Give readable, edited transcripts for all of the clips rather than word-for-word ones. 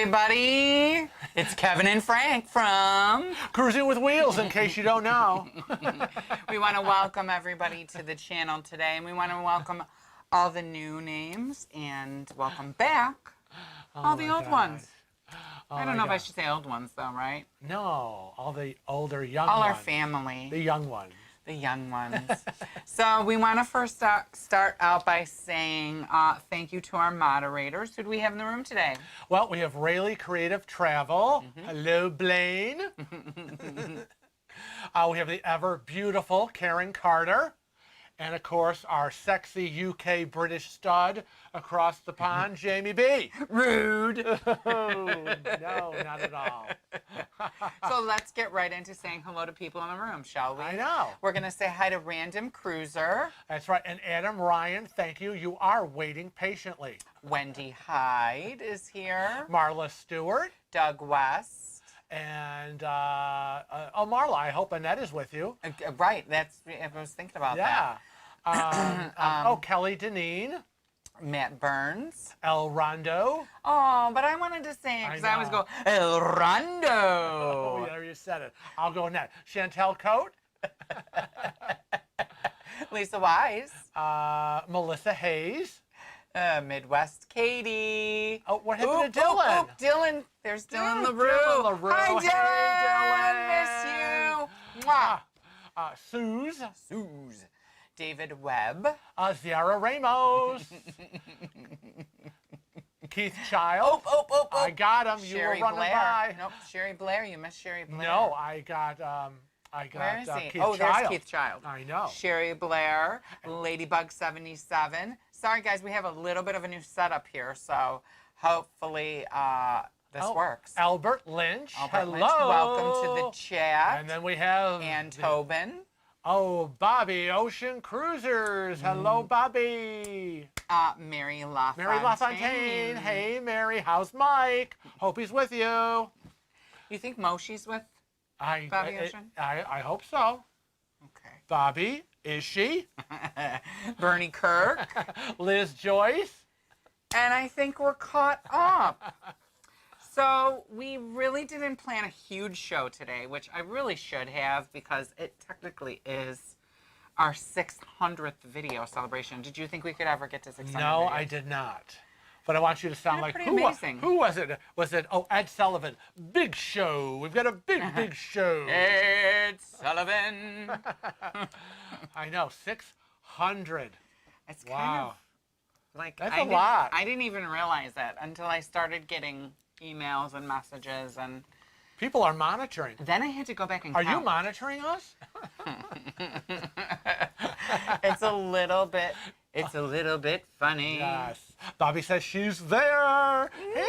everybody. It's Kevin and Frank from Cruising with Wheels, in case you don't know. We want to welcome everybody to the channel today, and we want to welcome all the new names and welcome back all the old ones. I don't know if I should say old ones, though, right? No, all the older, young all ones. Our family. The young ones. The young ones. So we want to first start out by saying thank you to our moderators. Who do we have in the room today? Well, we have Rayleigh Creative Travel. Hello, Blaine. We have the ever beautiful Karen Carter. And, of course, our sexy UK British stud across the pond, Jamie B. Rude. No, not at all. So let's get right into saying hello to people in the room, shall we? I know. We're going to say hi to Random Cruiser. That's right. And Adam Ryan, thank you. You are waiting patiently. Wendy Hyde is here. Marla Stewart. Doug West. And, Marla, I hope Annette is with you. Right. I was thinking about that. Kelly Deneen. Matt Burns. El Rondo. Oh, but I wanted to say it because I always go, El Rondo. Oh, yeah, you said it. I'll go Annette. Chantel Coate. Lisa Wise. Melissa Hayes. Midwest Katie. Oh, what happened to Dylan? Dylan. There's Dylan LaRue. Dylan LaRue. Hi, Dylan. Miss you. Mwah. Suze. David Webb. Ziara Ramos. Keith Child. I got him. Sherry you were running Blair. by. Nope, Sherry Blair. You missed Sherry Blair. No, I got Where is he? Keith Child. There's Keith Child. I know. Sherry Blair, Ladybug77. Sorry, guys, we have a little bit of a new setup here, so hopefully this works. Albert Lynch. Hello. Lynch, welcome to the chat. And then we have... And Tobin. Oh, Bobby, Ocean Cruisers. Hello, Bobby. Mary LaFontaine. Mary LaFontaine. Hey, Mary, how's Mike? Hope he's with you. You think Moshi's with Bobby Ocean? I hope so. Okay. Bobby, is she? Bernie Kirk. Liz Joyce. And I think we're caught up. So we really didn't plan a huge show today, which I really should have because it technically is our 600th video celebration. Did you think we could ever get to 600 No, videos? I did not. But I want you to sound like, pretty amazing. Who was it? Was it, Ed Sullivan. Big show. We've got a big show. Ed Sullivan. I know, 600. It's kind of like, that's a lot. I didn't even realize that until I started getting emails and messages, and people are monitoring. Then I had to go back and count. Are you monitoring us? It's a little bit funny. Yes. Bobby says she's there. Hey.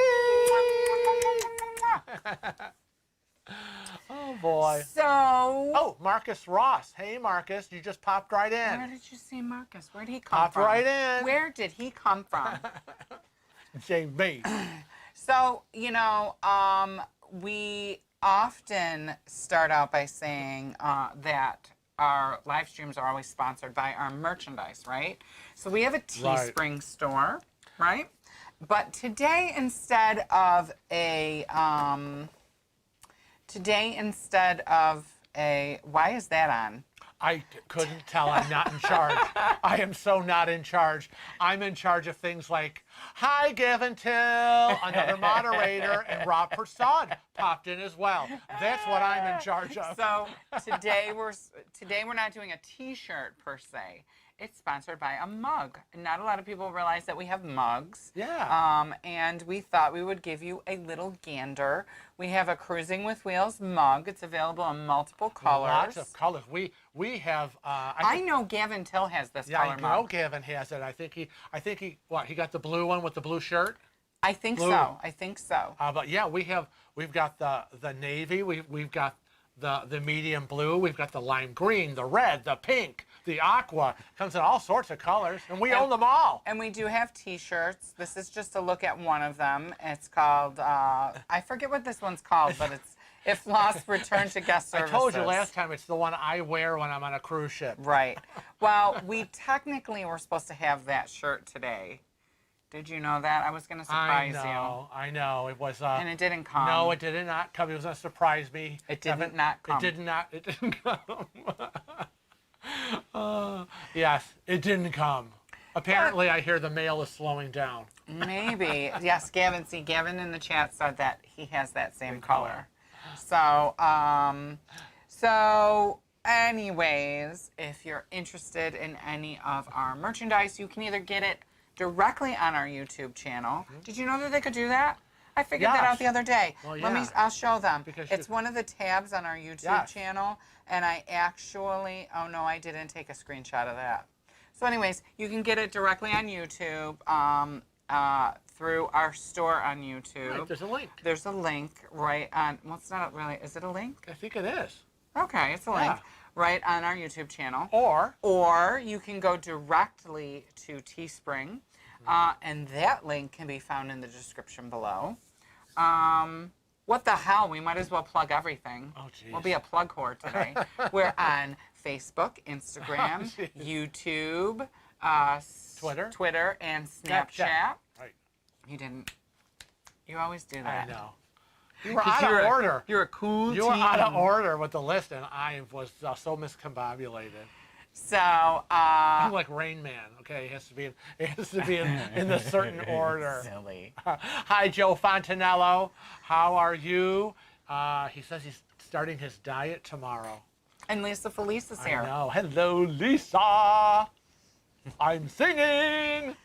Oh boy. So. Marcus Ross. Hey Marcus, you just popped right in. Where did you see Marcus? Where did he come from? Popped right in. Where did he come from? JB. So, we often start out by saying that our live streams are always sponsored by our merchandise, right? So we have a Teespring store, right? But today instead of a, why is that on? I couldn't tell. I'm not in charge. I am so not in charge. I'm in charge of things like, hi, Gavin Till, another moderator, and Rob Prasad popped in as well. That's what I'm in charge of. So today we're not doing a T-shirt per se. It's sponsored by a mug. Not a lot of people realize that we have mugs. Yeah. And we thought we would give you a little gander. We have a Cruising with Wheels mug. It's available in multiple colors. Lots of colors. We have. I know Gavin Till has this color mug. Yeah, I know Gavin has it. I think he got the blue one with the blue shirt. I think so. I think so. But yeah, we've got the navy. We've got the medium blue. We've got the lime green, the red, the pink, the aqua. Comes in all sorts of colors, and we own them all. And we do have T-shirts. This is just a look at one of them. It's called, I forget what this one's called, but it's If Lost, Return to Guest Services. I told you last time, it's the one I wear when I'm on a cruise ship. Right. Well, we technically were supposed to have that shirt today. Did you know that? I was going to surprise you. I know. It was. And it didn't come. No, it did not come. It was going to surprise me. It did not come. It didn't come. Yes, it didn't come. Apparently, I hear the mail is slowing down. Maybe. Yes, Gavin. See, Gavin in the chat said that he has that same color. So, anyways, if you're interested in any of our merchandise, you can either get it directly on our YouTube channel. Did you know that they could do that? I figured that out the other day. Well, yeah. I'll show them. Because it's one of the tabs on our YouTube channel, and I actually, oh no, I didn't take a screenshot of that. So anyways, you can get it directly on YouTube through our store on YouTube. Right, there's a link. There's a link right on, well, it's not really, is it a link? I think it is. Okay, it's a link right on our YouTube channel. Or you can go directly to Teespring, and that link can be found in the description below. What the hell? We might as well plug everything. Oh, geez. We'll be a plug whore today. We're on Facebook, Instagram, YouTube, Twitter, and Snapchat. Right. You didn't. You always do that. I know. You were out of order. You're a cool You were out of order with the list, and I was so miscombobulated. So I'm like Rain Man. Okay, it has to be in the certain order. Silly. Hi, Joe Fontanello. How are you? He says he's starting his diet tomorrow. And Lisa Felice is here. I know. Hello, Lisa. I'm singing.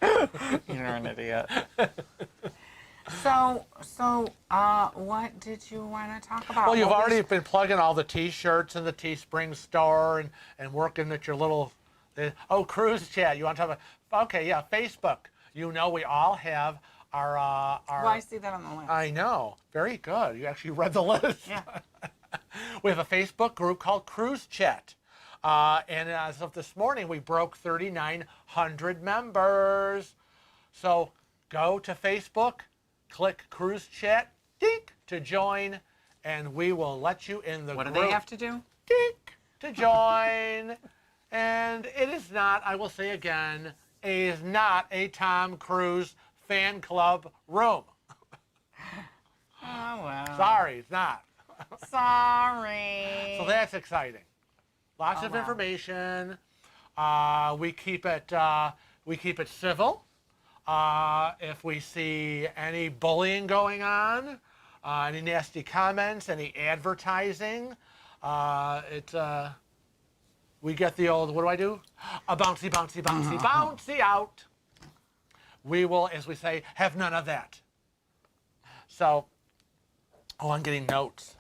You're an idiot. So, what did you want to talk about? Well, you've already been plugging all the T-shirts in the Teespring store and working at your little, cruise chat. You want to talk about, okay, yeah, Facebook. You know we all have our Well, I see that on the list. I know. Very good. You actually read the list. Yeah. We have a Facebook group called Cruise Chat. And as of this morning, we broke 3,900 members. So go to Facebook, click Cruise Chat, dink, to join, and we will let you in the group. What do they have to do? Dink, to join. And it is not, I will say again, it is not a Tom Cruise fan club room. Oh, well. Sorry, it's not. Sorry. So that's exciting. Lots of information. We keep it civil. If we see any bullying going on, any nasty comments, any advertising, we get the old, what do I do? A bouncy, bouncy, bouncy, bouncy out. We will, as we say, have none of that. So, I'm getting notes.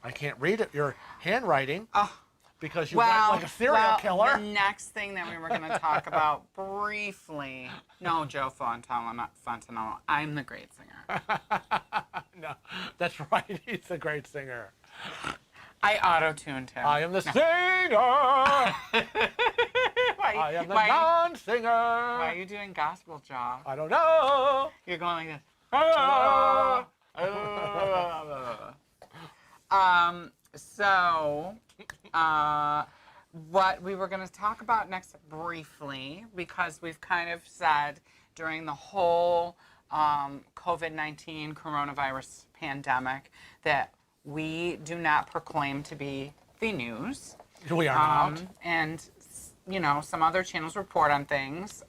I can't read it. Your handwriting. Because you write like a serial killer. The next thing that we were going to talk about briefly. No, Joe Fontanello. I'm the great singer. No, that's right. He's a great singer. I auto-tuned him. I am the singer. I am the non-singer. Why are you doing gospel, Joe? I don't know. You're going like this. What we were going to talk about next briefly, because we've kind of said during the whole COVID-19 coronavirus pandemic that we do not proclaim to be the news. We are not. And, you know, some other channels report on things.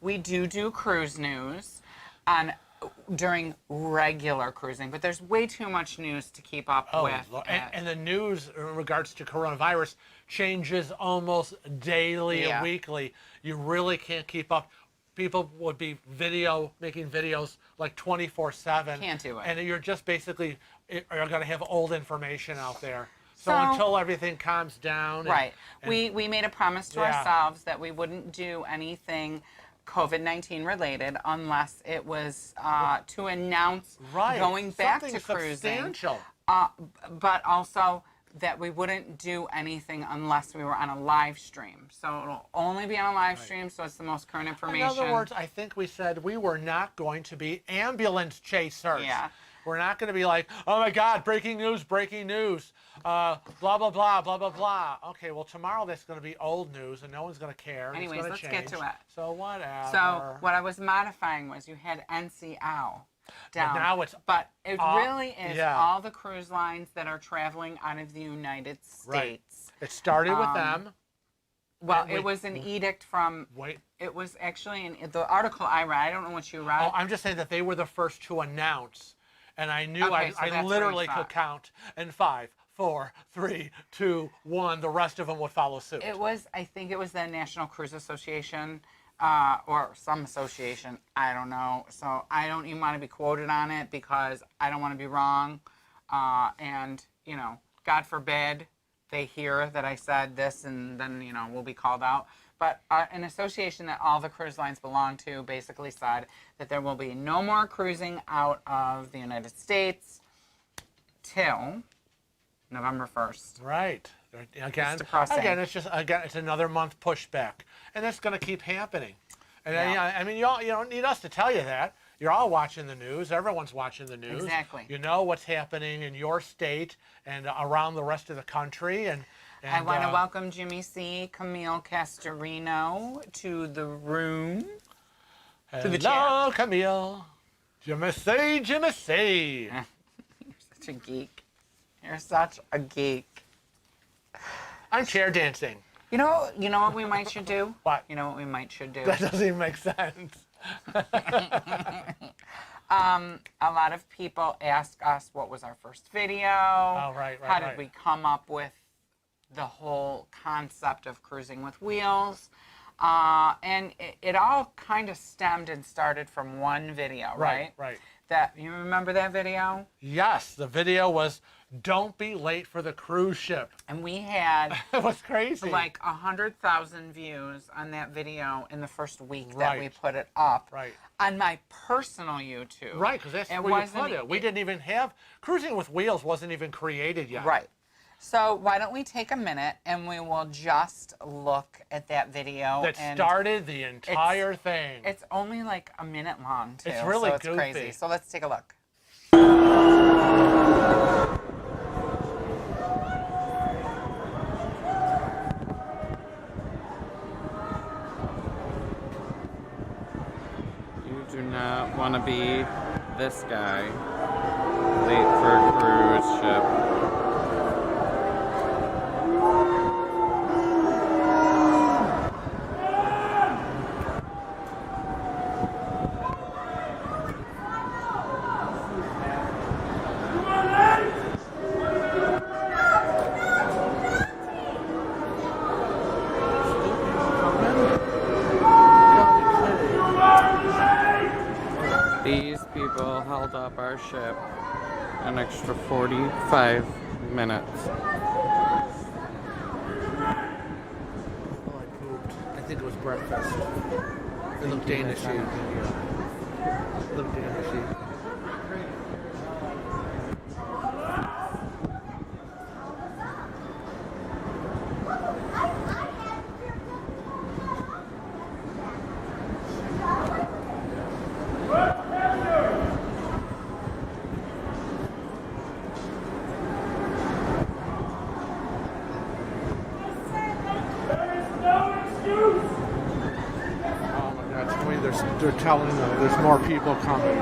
We do cruise news during regular cruising, but there's way too much news to keep up with. And the news in regards to coronavirus changes almost daily and weekly. You really can't keep up. People would be making videos like 24/7. Can't do it. And you're just basically are going to have old information out there. So until everything calms down. Right. We made a promise to ourselves that we wouldn't do anything COVID-19 related unless it was to announce going back to cruising. Substantial. But also that we wouldn't do anything unless we were on a live stream. So it'll only be on a live stream, so it's the most current information. In other words, I think we said we were not going to be ambulance chasers. Yeah. We're not going to be like, oh my God, breaking news, blah, blah, blah, blah, blah, blah. Okay, well, tomorrow that's going to be old news and no one's going to care. Anyways, let's get to it. So whatever. So what I was modifying was you had NCL down. But now it's... But it really is yeah. all the cruise lines that are traveling out of the United States. Right. It started with them. Well, it was an edict from... Wait. It was actually in the article I read. I don't know what you read. Oh, I'm just saying that they were the first to announce. And I knew Okay, so I literally could count in 5, 4, 3, 2, 1. The rest of them would follow suit. It was, I think it was the National Cruise Association or some association. I don't know. So I don't even want to be quoted on it because I don't want to be wrong. And, you know, God forbid they hear that I said this and then, you know, we'll be called out. But an association that all the cruise lines belong to basically said that there will be no more cruising out of the United States till November 1st. Right. Again, It's depressing. It's another month pushback, and it's going to keep happening. And Yeah. I mean, you don't need us to tell you that. You're all watching the news. Everyone's watching the news. Exactly. You know what's happening in your state and around the rest of the country. And I want to welcome Jimmy C. Camille Castorino to the room. Hello, to the chair. Camille. Jimmy C. Jimmy C. You're such a geek. You're such a geek. I'm chair dancing. You know what we might should do? What? You know what we might should do? That doesn't even make sense. A lot of people ask us what was our first video. Oh, right. How did we come up with the whole concept of cruising with wheels? And it all kind of stemmed and started from one video, right? Right. That you remember that video? Yes, the video was "Don't be late for the cruise ship." And we had It was crazy. like 100,000 views on that video in the first week that Right. we put it up. Right. On my personal YouTube. Right, because that's It where you put wasn't- it. We didn't even have Cruising with Wheels wasn't even created yet. Right. So why don't we take a minute and we will just look at that video. That and started the entire thing. It's only like a minute long too. It's really so it's goofy. crazy. So let's take a look. You do not want to be this guy late for a cruise ship. These people held up our ship an extra 45 minutes. Oh, I pooped. I think it was breakfast. It looked Danishy. It looked Danishy. Oh my God! Tell me they're telling them there's more people coming.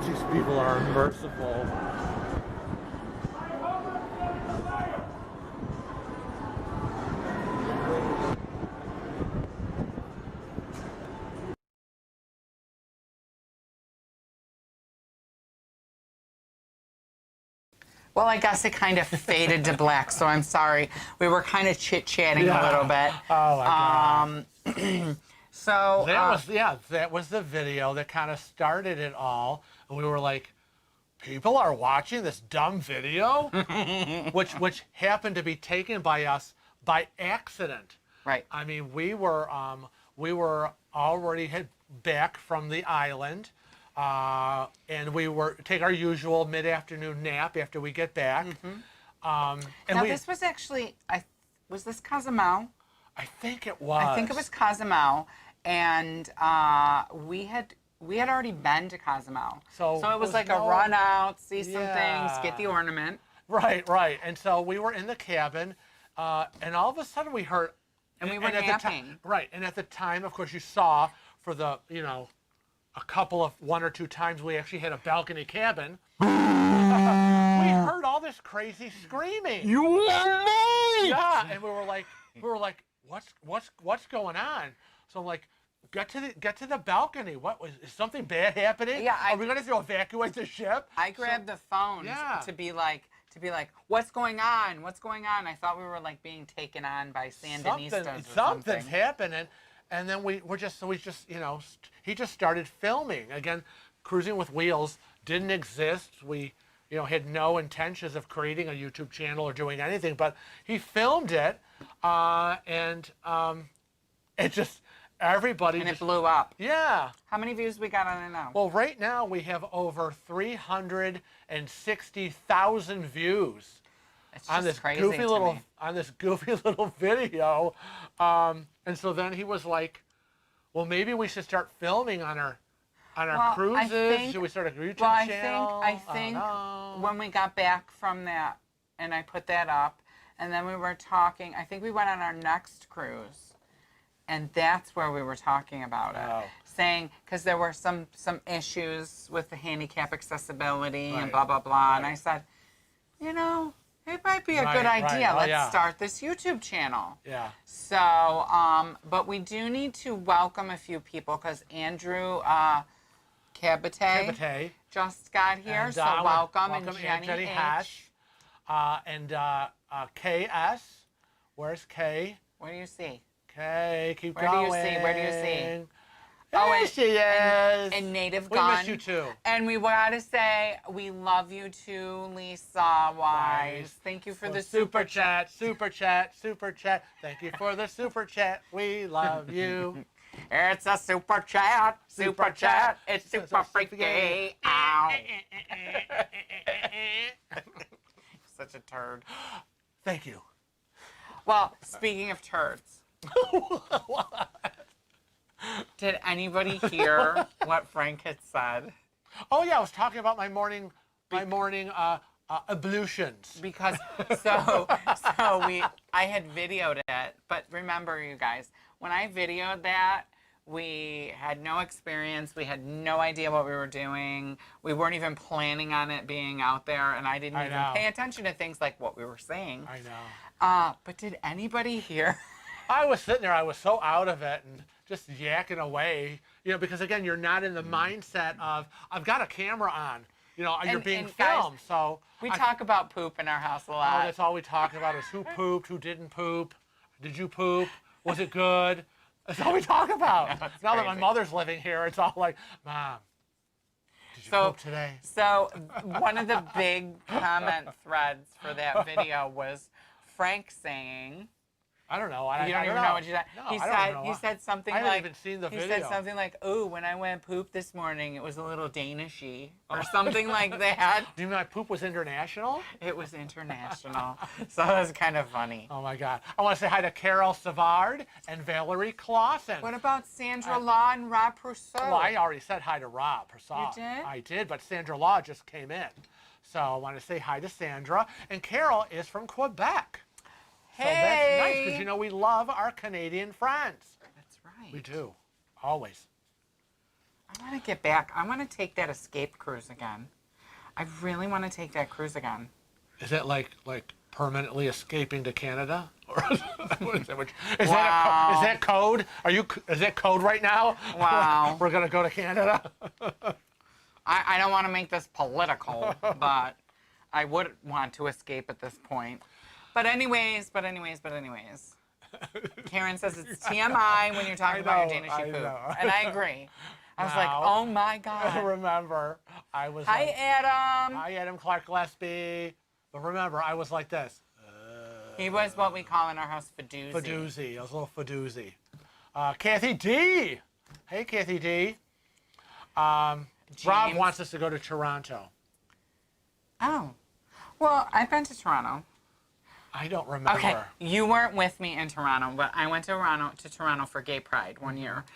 These people are unmerciful. Well, I guess it kind of faded to black, so I'm sorry. We were kind of chit-chatting a little bit. Oh my God. So That was the video that kind of started it all. And we were like, people are watching this dumb video, which happened to be taken by us by accident. right. I mean, we were already back from the island, and we were take our usual mid-afternoon nap after we get back. And Now this was actually, was this Cozumel? I think it was. I think it was Cozumel, and we had already been to Cozumel. So it was like a run out, see some things, get the ornament. Right, right. And so we were in the cabin, and all of a sudden we heard. And we were napping. Right, and at the time, of course, you saw for the, one or two times we actually had a balcony cabin. We heard all this crazy screaming. You and me! Yeah, and we were like, what's going on? So I'm like, get to the balcony. Is something bad happening? Yeah, are we gonna have to evacuate the ship? I grabbed the phone to be like, what's going on? What's going on? I thought we were like being taken on by Sandinistas or something. Something's happening. And then he just started filming. Again, Cruising with Wheels didn't exist. We, had no intentions of creating a YouTube channel or doing anything, but he filmed it, and it just, everybody. And it blew up. Yeah. How many views we got on it now? Well, right now we have over 360,000 views. It's just on this crazy goofy to little me. video, and so then he was like, "Well, maybe we should start filming on our cruises. Should we start a YouTube channel?" I think when we got back from that, and I put that up, and then we were talking. I think we went on our next cruise, and that's where we were talking about it, saying because there were some issues with the handicap accessibility and blah blah blah, and I said, it might be a good idea. Let's start this YouTube channel. Yeah. So, but we do need to welcome a few people because Andrew Cabate just got here. And, so welcome. And Jenny H. Hash. And KS. Where's K? Where do you see? K, keep Where going. do you see? Where do you see? There she is. And Native We Gun. miss you too. And we want to say we love you too, Lisa Wise. Thank you for the super chat. Super chat. Thank you for the super chat. We love you. It's a super chat. It's super freaky. Ow. Such a turd. Thank you. Well, speaking of turds. Did anybody hear what Frank had said? Oh yeah, I was talking about my morning ablutions. Because I had videoed it, but remember you guys, when I videoed that, we had no experience, we had no idea what we were doing, we weren't even planning on it being out there, and I didn't even pay attention to things like what we were saying. I know. But did anybody hear? I was sitting there, I was so out of it and just yakking away, because again, you're not in the mindset of, I've got a camera on, you're being filmed, guys, so. We talk about poop in our house a lot. Oh, that's all we talk about is who pooped, who didn't poop, did you poop, was it good? That's all we talk about. Now that my mother's living here, it's all like, Mom, did you poop today? So one of the big comment threads for that video was Frank saying, I don't know. You don't even know what you said. No, he said something I like, haven't even seen the video. He said something like, "Ooh, when I went poop this morning, it was a little Danishy," or something like that. Do you mean my poop was international? It was international, so it was kind of funny. Oh my God! I want to say hi to Carol Savard and Valerie Clausen. What about Sandra Law and Rob Persaud? Well, I already said hi to Rob Persaud. You did? I did, but Sandra Law just came in, so I want to say hi to Sandra. And Carol is from Quebec. So that's nice because we love our Canadian friends. That's right. We do, always. I want to get back. I want to take that escape cruise again. I really want to take that cruise again. Is that like permanently escaping to Canada? Or is that code? Is that code right now? Wow. We're gonna go to Canada. I don't want to make this political, but I would want to escape at this point. But anyways. Karen says it's TMI when you're talking about your Danish poop. And I agree. I was like, oh my God. Remember, I was Hi, Adam. Hi, Adam Clark Gillespie. But remember, I was like this. He was what we call in our house Fadoozy. Fadoozy. I was a little Fadoozy. Kathy D. Hey, Kathy D. Rob wants us to go to Toronto. Oh. Well, I've been to Toronto. I don't remember. Okay, you weren't with me in Toronto, but I went to Toronto for Gay Pride one year.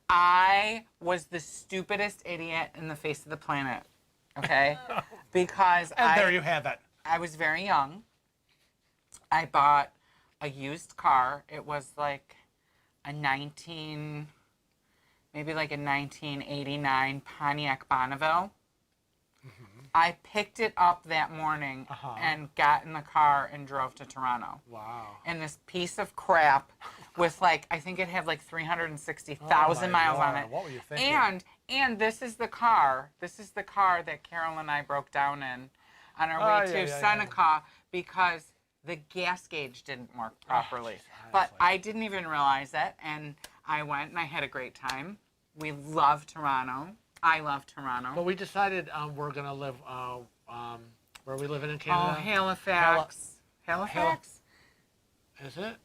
I was the stupidest idiot in the face of the planet. Okay, because And there you have it. I was very young. I bought a used car. It was like a 1989 Pontiac Bonneville. I picked it up that morning and got in the car and drove to Toronto. Wow. And this piece of crap with like, I think it had like 360,000 miles on it. What were you thinking? And this is the car that Carol and I broke down in on our way to Seneca because the gas gauge didn't work properly. But I didn't even realize it, and I went and I had a great time. We love Toronto. I love Toronto. But we decided we're going to live, where are we living in Canada? Oh, Halifax. Halifax? Is it?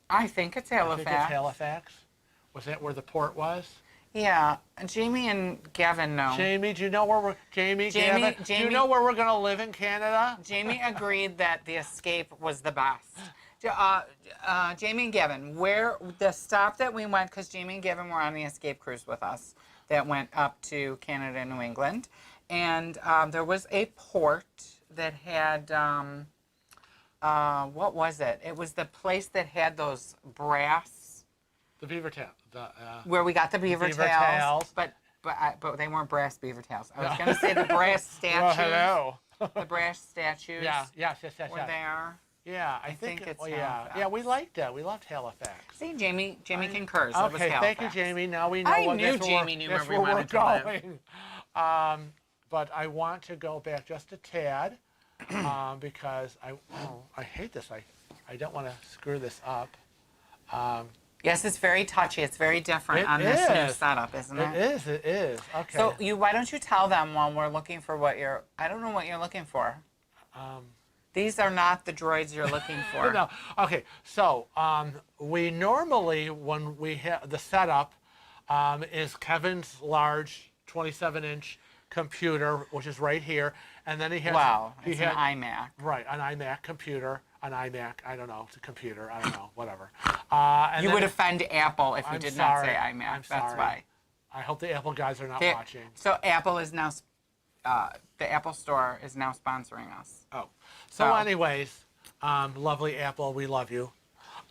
I think it's Halifax. I think it's Halifax. Was that where the port was? Yeah. Jamie and Gavin know. Jamie, do you know where we're, Gavin, do you know where we're going to live in Canada? Jamie agreed that the Escape was the best. Jamie and Gavin, where the stop that we went, because Jamie and Gavin were on the Escape cruise with us that went up to Canada and New England. And there was a port that had, what was it? It was the place that had those brass. The beaver tail. Where we got the beaver tails. But they weren't brass beaver tails. I was going to say the brass statues. Well, hello. The brass statues. Yes. Were there. Yeah, I think it's yeah. Halifax. Yeah, we liked that. We loved Halifax. See, Jamie concurs. It was Okay, Halifax. thank you, Jamie. Now we know I what knew that's Jamie knew that's where we wanted to live. going. But I want to go back just a tad because I hate this. I don't want to screw this up. Yes, it's very touchy. It's very different on this new setup, isn't it? It is. Okay. So why don't you tell them while we're looking for I don't know what you're looking for. These are not the droids you're looking for. No. Okay. So we normally, when we have the setup, is Kevin's large 27-inch computer, which is right here, and then he has. Wow, it's an iMac. Right, an iMac computer, an iMac. I don't know. It's a computer. I don't know. Whatever. And you would offend Apple if you did not say iMac. I'm That's sorry. why. I hope the Apple guys are not watching. So Apple is now, the Apple Store is now sponsoring us. Oh. So anyways, lovely Apple, we love you.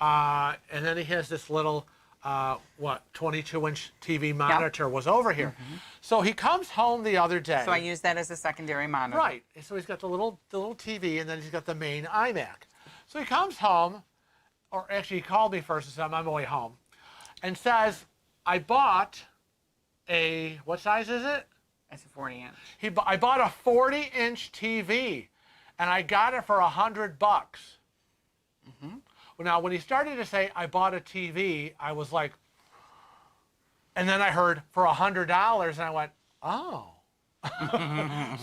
And then he has this little, 22-inch TV monitor was over here. So he comes home the other day. So I use that as a secondary monitor. Right. And so he's got the little TV, and then he's got the main iMac. So he comes home, or actually he called me first and said, I'm on my way home, and says, I bought what size is it? It's a 40-inch. I bought a 40-inch TV, and I got it for $100. Well, now, when he started to say, I bought a TV, I was like, and then I heard for $100, and I went, oh.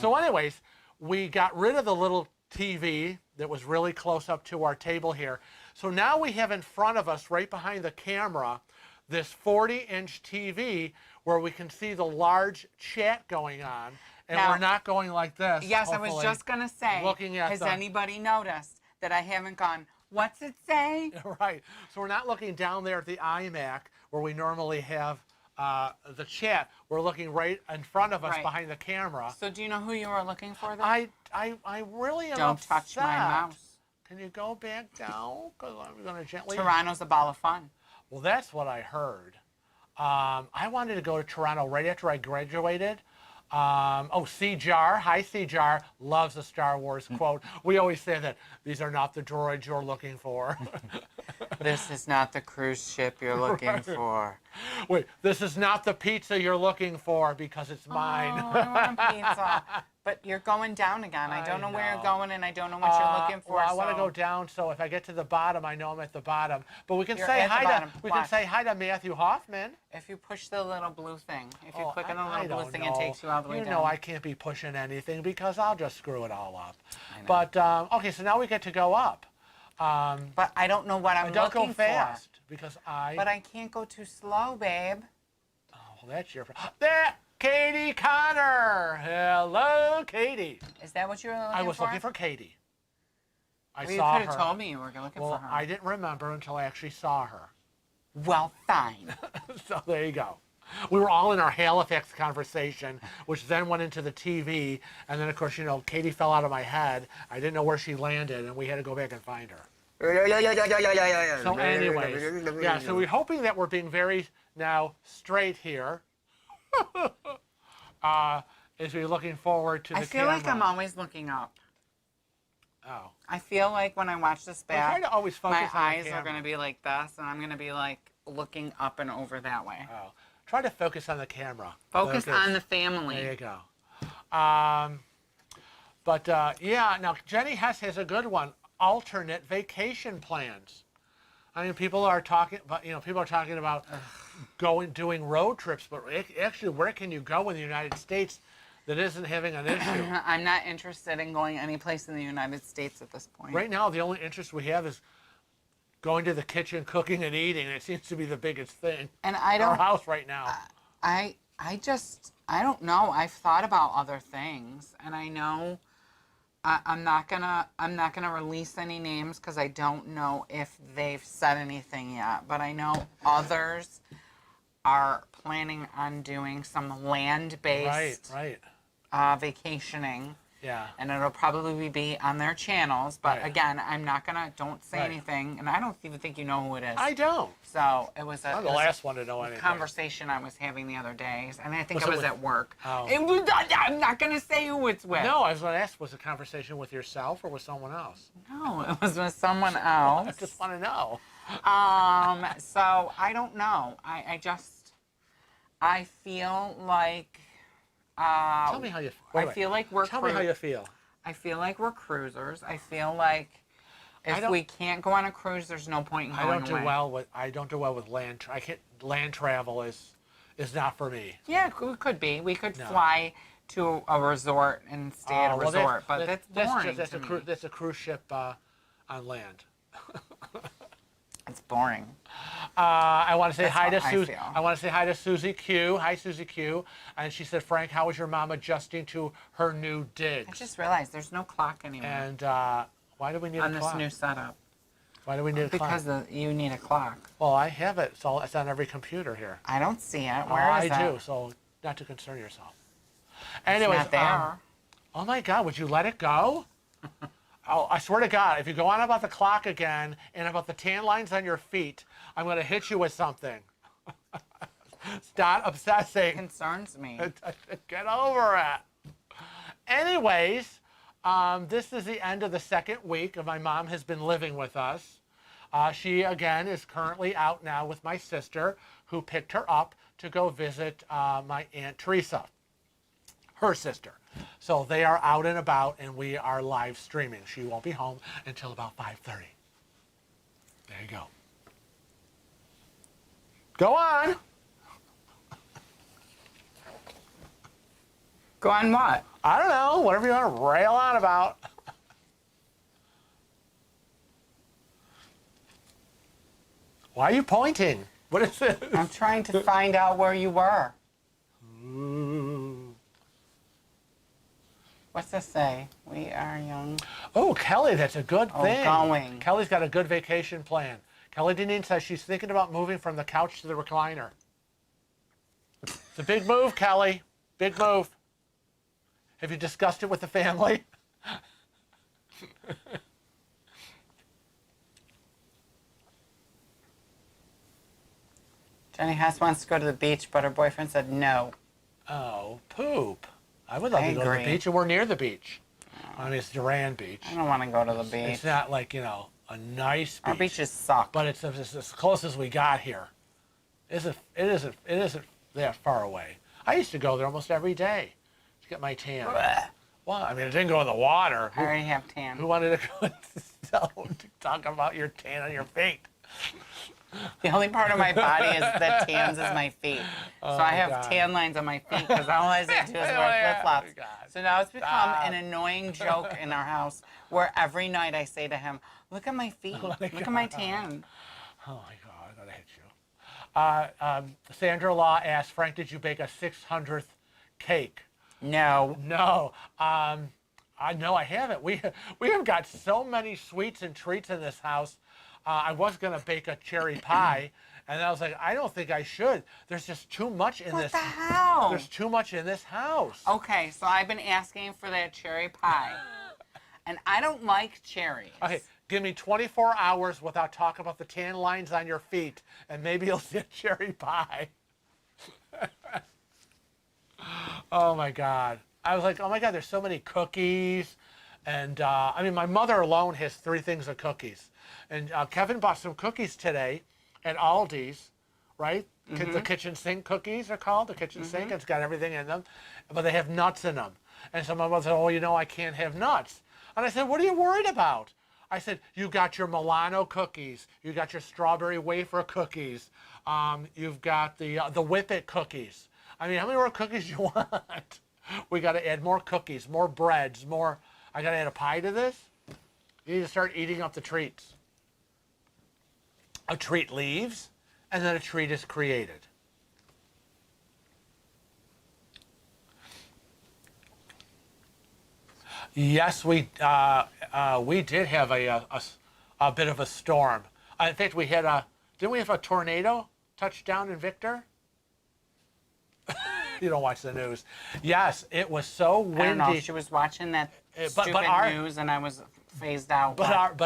So anyways, we got rid of the little TV that was really close up to our table here. So now we have in front of us, right behind the camera, this 40-inch TV where we can see the large chat going on. And now, we're not going like this. Yes, I was just going to say, has anybody noticed that I haven't gone, what's it say? Right. So we're not looking down there at the iMac where we normally have the chat. We're looking right in front of us behind the camera. So do you know who you were looking for, though? I really am Don't upset. touch my mouse. Can you go back down? Because I'm going to gently... Toronto's a ball of fun. Well, that's what I heard. I wanted to go to Toronto right after I graduated. C-Jar, hi C-Jar, loves the Star Wars quote. We always say that these are not the droids you're looking for. This is not the cruise ship you're looking for. Wait, this is not the pizza you're looking for because it's mine. Oh, I want pizza. But you're going down again. I don't know where you're going, and I don't know what you're looking for. Well, I want to go down, so if I get to the bottom, I know I'm at the bottom. But we can say hi to Matthew Hoffman. If you push the little blue thing, if you click on the little blue thing, it takes you all the way down. You know I can't be pushing anything because I'll just screw it all up. But okay, so now we get to go up. But I don't know what I'm looking for. Don't go fast because But I can't go too slow, babe. Oh, well, that's your... There! Katie Connor! Hello, Katie. Is that what you were looking for? I was looking for Katie. I Well, you saw could her. have told me you were looking Well, for her. I didn't remember until I actually saw her. Well, fine. So there you go. We were all in our Halifax conversation, which then went into the TV, and then of course, you know, Katie fell out of my head. I didn't know where she landed, and we had to go back and find her. So anyways, yeah, so we're hoping that we're being very now straight here. As we're looking forward to the I feel camera. like I'm always looking up. Oh. I feel like when I watch this Well, try back, to always focus my on the eyes camera. are going to be like this, and I'm going to be like looking up and over that way. Oh. Try to focus on the camera. Focus on the family. There you go. Yeah, now Jenny Hess has a good one. Alternate vacation plans. I mean, people are talking about doing road trips, but actually, where can you go in the United States that isn't having an issue? I'm not interested in going any place in the United States at this point. Right now, the only interest we have is going to the kitchen, cooking and eating. It seems to be the biggest thing And I in our don't. house right now. I don't know. I've thought about other things, and I know I'm not gonna release any names because I don't know if they've said anything yet. But I know others are planning on doing some land-based Right. vacationing. Yeah. And it'll probably be on their channels. But Right. again, I'm not gonna. Don't say Right. anything, and I don't even think you know who it is. I don't. So it was I'm the it was last one to know anything. conversation I was having the other day, and I think Was it it was with- at work. Oh. I'm not going to say who it's with. No, I was going to ask, was the conversation with yourself or with someone else? No, it was with someone I else. just want to know. So I don't know. I feel like. Tell me how you feel. I feel like we're. Tell me how you feel. I feel like we're cruisers. I feel like if we can't go on a cruise, there's no point in going I don't do away. well with land. Land travel is not for me. Yeah, we could be. We could No. fly to a resort and stay at a Well, resort, but that's boring That's to me. That's a cruise ship on land. It's boring. I want to say That's hi to how I Susie. feel. I want to say hi to Susie Q. Hi, Susie Q. And she said, Frank, how is your mom adjusting to her new digs? I just realized there's no clock anymore And why do we need on a this clock? new setup. Why do we need a clock? Because you need a clock. Well, I have it. So it's on every computer here. I don't see it. Oh, Where is I it? do. So not to concern yourself. It's Anyways, not there. oh my God, would you let it go? Oh, I swear to God, if you go on about the clock again and about the tan lines on your feet, I'm going to hit you with something. Stop obsessing. Concerns me. Get over it. Anyways, this is the end of the second week of my mom has been living with us. She, again, is currently out now with my sister, who picked her up to go visit my Aunt Teresa, her sister. So they are out and about, and we are live streaming. She won't be home until about 5:30. There you go. Go on. Go on what? I don't know, whatever you want to rail on about. Why are you pointing? What is this? I'm trying to find out where you were. Ooh. What's this say? We are young. Oh, Kelly, that's a good thing. Going. Kelly's got a good vacation plan. Kelly Deneen says she's thinking about moving from the couch to the recliner. It's a big move, Kelly. Big move. Have you discussed it with the family? Jenny Hess wants to go to the beach, but her boyfriend said no. Oh, poop. I would love I to go to the agree. beach, and we're near the beach. I mean, it's Duran Beach. I don't want to go to the beach. It's not like, a nice beach. Our beaches suck. But it's as close as we got here. It isn't that far away. I used to go there almost every day to get my tan. Blech. Well, I mean, it didn't go in the water. I already have tan. Who wanted to go to talk about your tan on your feet? The only part of my body is that tans is my feet. So I have God. tan lines on my feet because all I do is wear flip-flops. God. So now it's become Stop. an annoying joke in our house where every night I say to him, look at my feet. Oh my Look at my tan. Oh my God, I gotta hit you. Sandra Law asked, Frank, did you bake a 600th cake? No. No. I know I haven't. We have got so many sweets and treats in this house. I was gonna bake a cherry pie, and I was like, I don't think I should. There's just too much in What this. the hell? There's too much in this house. Okay, so I've been asking for that cherry pie, and I don't like cherries. Okay, give me 24 hours without talking about the tan lines on your feet, and maybe you'll see a cherry pie. Oh my God. I was like, oh my God, there's so many cookies. And I mean, my mother alone has 3 things of cookies. And Kevin bought some cookies today at Aldi's, right? The kitchen sink cookies are called, the kitchen sink. It's got everything in them, but they have nuts in them. And so my mother said, oh, you know, I can't have nuts. And I said, what are you worried about? I said, you got your Milano cookies. You got your strawberry wafer cookies. You've got the Whippet cookies. I mean, how many more cookies do you want? We got to add more cookies, more breads, more. I got to add a pie to this. You need to start eating up the treats. A treat leaves, and then a treat is created. Yes, we did have a bit of a storm. In fact, didn't we have a tornado touch down in Victor? You don't watch the news. Yes, it was so windy. I don't know if she was watching that stupid news and I was phased out. But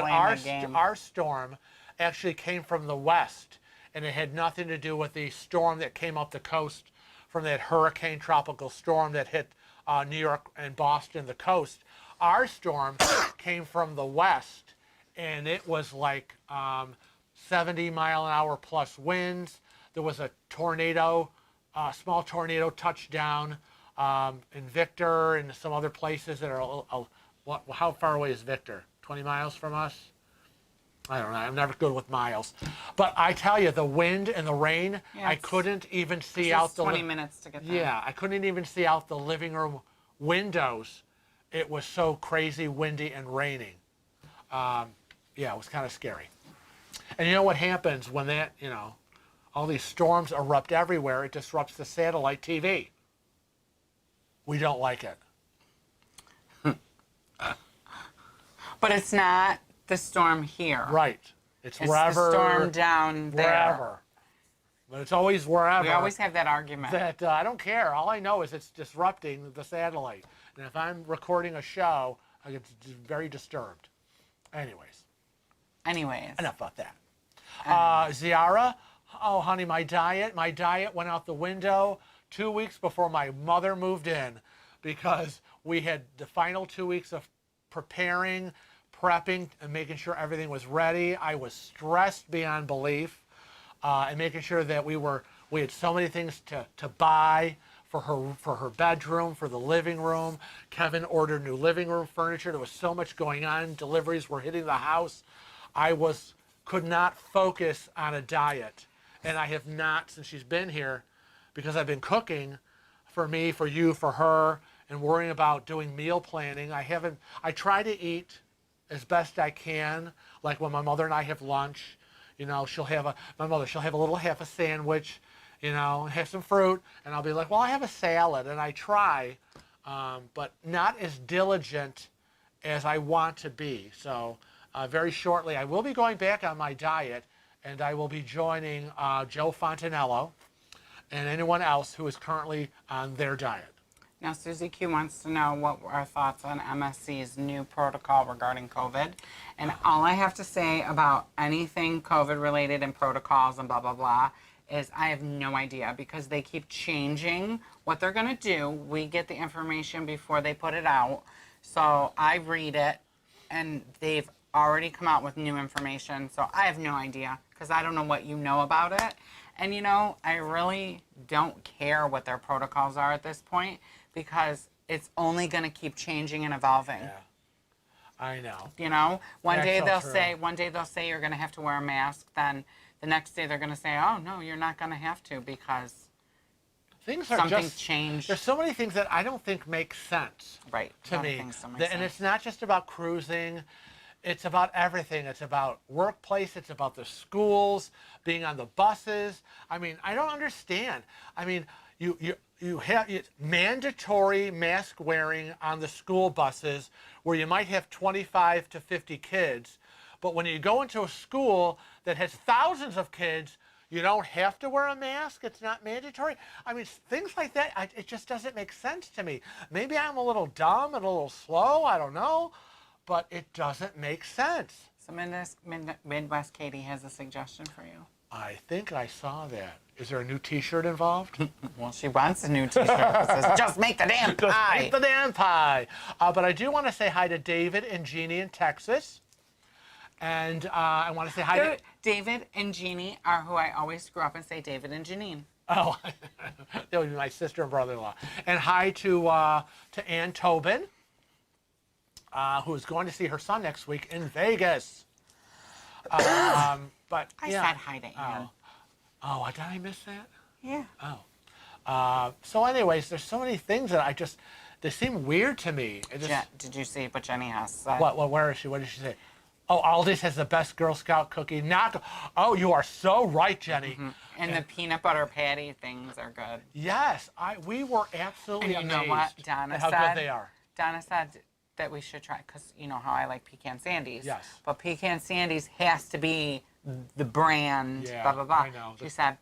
game. our storm actually came from the west, and it had nothing to do with the storm that came up the coast from that hurricane tropical storm that hit New York and Boston, the coast. Our storm came from the west, and it was like 70-mile-an-hour plus winds. There was a tornado, small tornado touchdown in Victor and some other places that are, how far away is Victor? 20 miles from us? I don't know. I'm never good with miles. But I tell you, the wind and the rain, I couldn't even see out the... 20 minutes to get there. Yeah, I couldn't even see out the living room windows. It was so crazy windy and raining. Yeah, it was kind of scary. And you know what happens when that, all these storms erupt everywhere? It disrupts the satellite TV. We don't like it. But it's not the storm here. Right. It's It's wherever. the storm down there. Wherever. But it's always wherever. We always have that argument. That I don't care. All I know is it's disrupting the satellite. And if I'm recording a show, I get very disturbed. Anyways. Enough about that. Ziara, oh, honey, my diet went out the window 2 weeks before my mother moved in, because we had the final 2 weeks of preparing, prepping, and making sure everything was ready. I was stressed beyond belief, and making sure that we had so many things to buy for her bedroom, for the living room. Kevin ordered new living room furniture. There was so much going on. Deliveries were hitting the house. I could not focus on a diet, and I have not since she's been here, because I've been cooking for me, for you, for her, and worrying about doing meal planning. I try to eat as best I can, like when my mother and I have lunch. She'll have a little half a sandwich, have some fruit, and I'll be like, well, I have a salad, and I try, but not as diligent as I want to be. So very shortly, I will be going back on my diet, and I will be joining Joe Fontanello and anyone else who is currently on their diet. Now, Susie Q wants to know what our thoughts on MSC's new protocol regarding COVID. And all I have to say about anything COVID related and protocols and blah, blah, blah, is I have no idea, because they keep changing what they're going to do. We get the information before they put it out. So I read it, and they've already come out with new information. So I have no idea, because I don't know what you know about it. And, I really don't care what their protocols are at this point, because it's only going to keep changing and evolving. Yeah, I know. One day That's so true. they'll say you're going to have to wear a mask. Then the next day they're going to say, oh no, you're not going to have to, because something's changed. There's so many things that I don't think make sense. Right. To me. And it's not just about cruising. It's about everything. It's about workplace. It's about the schools, being on the buses. I mean, I don't understand. I mean, you have it's mandatory mask wearing on the school buses where you might have 25 to 50 kids, but when you go into a school that has thousands of kids, you don't have to wear a mask. It's not mandatory. I mean, things like that, it just doesn't make sense to me. Maybe I'm a little dumb and a little slow. I don't know, but it doesn't make sense. So Midwest Katie has a suggestion for you. I think I saw that. Is there a new T-shirt involved? Well, she wants a new T-shirt that says, just make the damn pie. Just make the damn pie. But I do want to say hi to David and Jeannie in Texas. And I want to say hi to... David and Jeannie are who I always screw up and say David and Janine. Oh, that would be my sister and brother-in-law. And hi to Ann Tobin, who is going to see her son next week in Vegas. But I yeah. said hi to Ann. Oh, did I miss that? Yeah. Oh. So anyways, there's so many things that they seem weird to me. Did you see what Jenny has said? What? Where is she? What did she say? Oh, Aldi's has the best Girl Scout cookie. Oh, you are so right, Jenny. Mm-hmm. And the peanut butter patty things are good. Yes, we were absolutely and you amazed know what Donna at how said? good they are. Donna said that we should try, because you know how I like pecan sandies. Yes. But pecan sandies has to be the brand, Yeah, blah, blah, blah. I know. She said,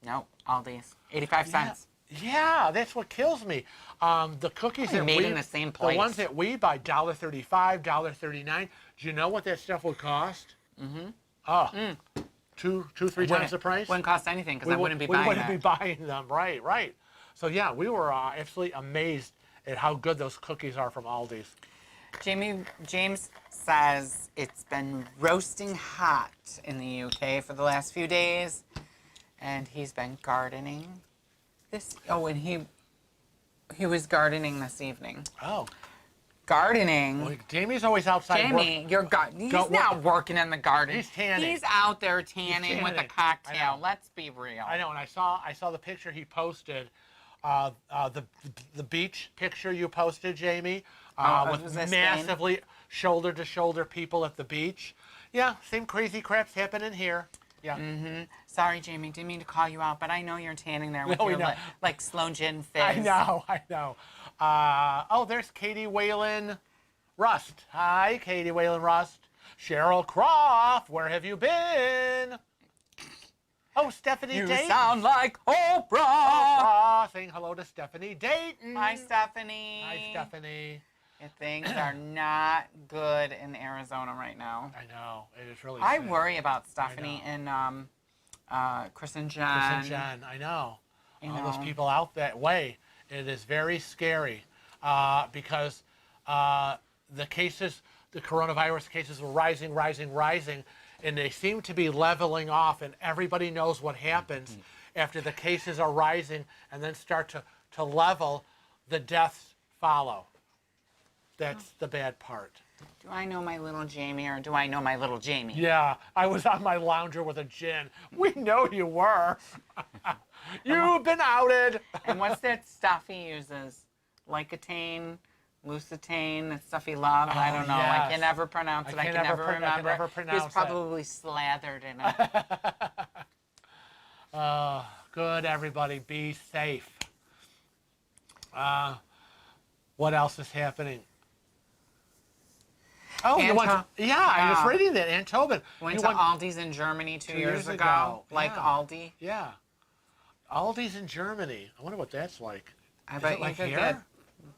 no, Aldi's, 85 cents. Yeah, that's what kills me. The cookies that made in the same place. The ones that we buy, $1.35, $1.39. Do you know what that stuff would cost? Mm-hmm. Oh, two, three times the price? Wouldn't cost anything because I wouldn't be buying We wouldn't be buying them, right. So yeah, we were absolutely amazed at how good those cookies are from Aldi's. James says it's been roasting hot in the UK for the last few days, and he's been gardening. And he was gardening this evening. Oh. Gardening. Well, Jamie's always outside. Jamie, he's not working in the garden. He's tanning. He's out there tanning with a cocktail. Let's be real. I know, and I saw the picture he posted, the beach picture you posted, Jamie, with massively shoulder to shoulder people at the beach. Yeah, same crazy crap's happening here. Yeah. Mm-hmm. Sorry, Jamie, didn't mean to call you out, but I know you're tanning there with your like slow gin fizz. I know. Oh, there's Katie Whalen Rust. Hi, Katie Whalen Rust. Cheryl Croft, where have you been? Oh, Stephanie Dayton. You sound like Oprah. Oprah. Saying hello to Stephanie Dayton. Hi, Stephanie. Hi, Stephanie. Things are not good in Arizona right now. I know. It is really I sad. worry about Stephanie and Chris and Jen. Chris and Jen, I know. All those people out that way. It is very scary because the coronavirus cases were rising, and they seem to be leveling off, and everybody knows what happens after the cases are rising and then start to level, the deaths follow. That's the bad part. Do I know my little Jamie or do I know my little Jamie? Yeah, I was on my lounger with a gin. We know you were. You've been outed. And what's that stuff he uses? Lycotane, Lucitane, that stuff he loves? I don't know. Yes. I can never pronounce it. I can never remember. I can never pronounce He's probably slathered in it. Good, everybody. Be safe. What else is happening? Oh, I was reading that. Ann Tobin. Went to Aldi's in Germany two years ago. Like Aldi. Yeah. Aldi's in Germany. I wonder what that's like. I bet you could here? get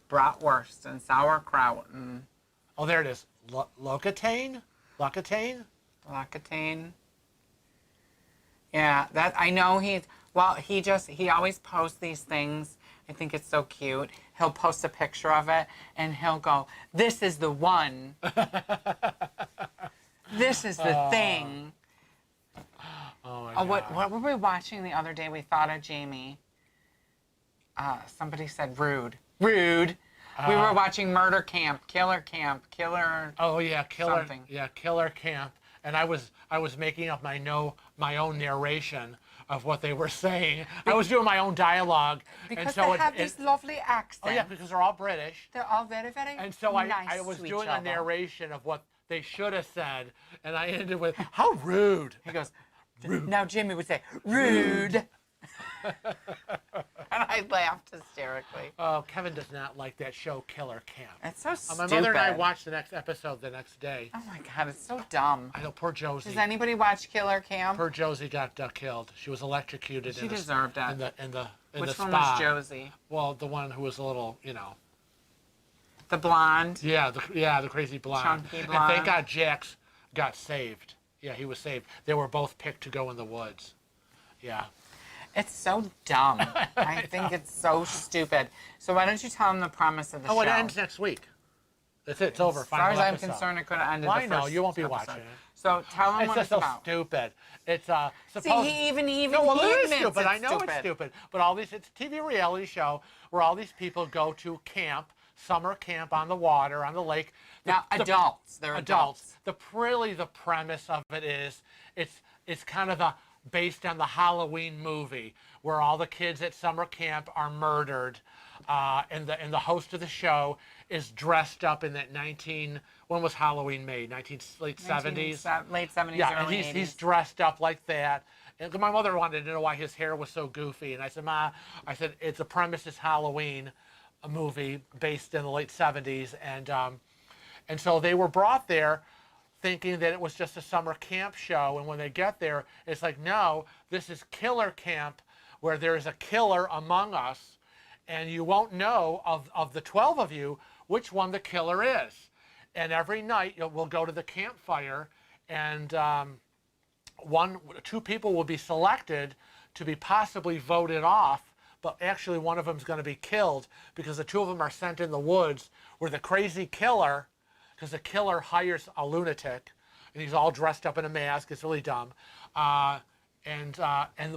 bratwurst and sauerkraut and... Oh, there it is. L'Occitane? Yeah, that I know he always posts these things. I think it's so cute. He'll post a picture of it and he'll go, "This is the one. This is the thing." Oh my God. What were we watching the other day? We thought of Jamie. Somebody said rude. Rude. We were watching Murder Camp, Killer Camp, Killer. Oh yeah, Killer. Something. Yeah, Killer Camp. And I was making up my own narration of what they were saying. I was doing my own dialogue. Because and so they have this lovely accent. Oh yeah, because they're all British. They're all very, very And so nice I was to doing each a other. narration of what they should have said, and I ended with, "How rude." He goes, rude. Now Jimmy would say, rude. and I laughed hysterically. Oh, Kevin does not like that show, Killer Camp. It's so stupid. My mother and I watched the next episode the next day. Oh my God, it's so dumb. I know, poor Josie. Does anybody watch Killer Camp? Poor Josie got killed. She was electrocuted. She deserved it. In the Which spa. one was Josie? Well, the one who was a little, The blonde? Yeah, the crazy blonde. Chunky And blonde. thank God Jax got saved. Yeah, he was saved. They were both picked to go in the woods. Yeah. It's so dumb. I think it's so stupid. So why don't you tell them the premise of the show? Oh, it ends next week. That's it. It's over. As far as Final I'm episode. concerned, it could have ended Well, the I know. first You won't be episode. watching it. So tell them It's what just it's so about. stupid. It's See, he even no, well, he it is admits stupid. it's I know it's stupid. But it's a TV reality show where all these people go to camp, summer camp on the water, on the lake. Now, adults. They're adults. The premise of it is it's kind of based on the Halloween movie where all the kids at summer camp are murdered, and the host of the show is dressed up in that when was Halloween made? Late 70s? Late 70s, Yeah, and early he's 80s. dressed up like that. And my mother wanted to know why his hair was so goofy, and I said, Ma, it's a premise is Halloween, a movie based in the late 70s, and so they were brought there thinking that it was just a summer camp show, and when they get there, it's like, no, this is Killer Camp, where there is a killer among us, and you won't know of the 12 of you which one the killer is. And every night we'll go to the campfire, and two people will be selected to be possibly voted off, but actually one of them is going to be killed because the two of them are sent in the woods where the crazy killer, because the killer hires a lunatic, and he's all dressed up in a mask. It's really dumb. And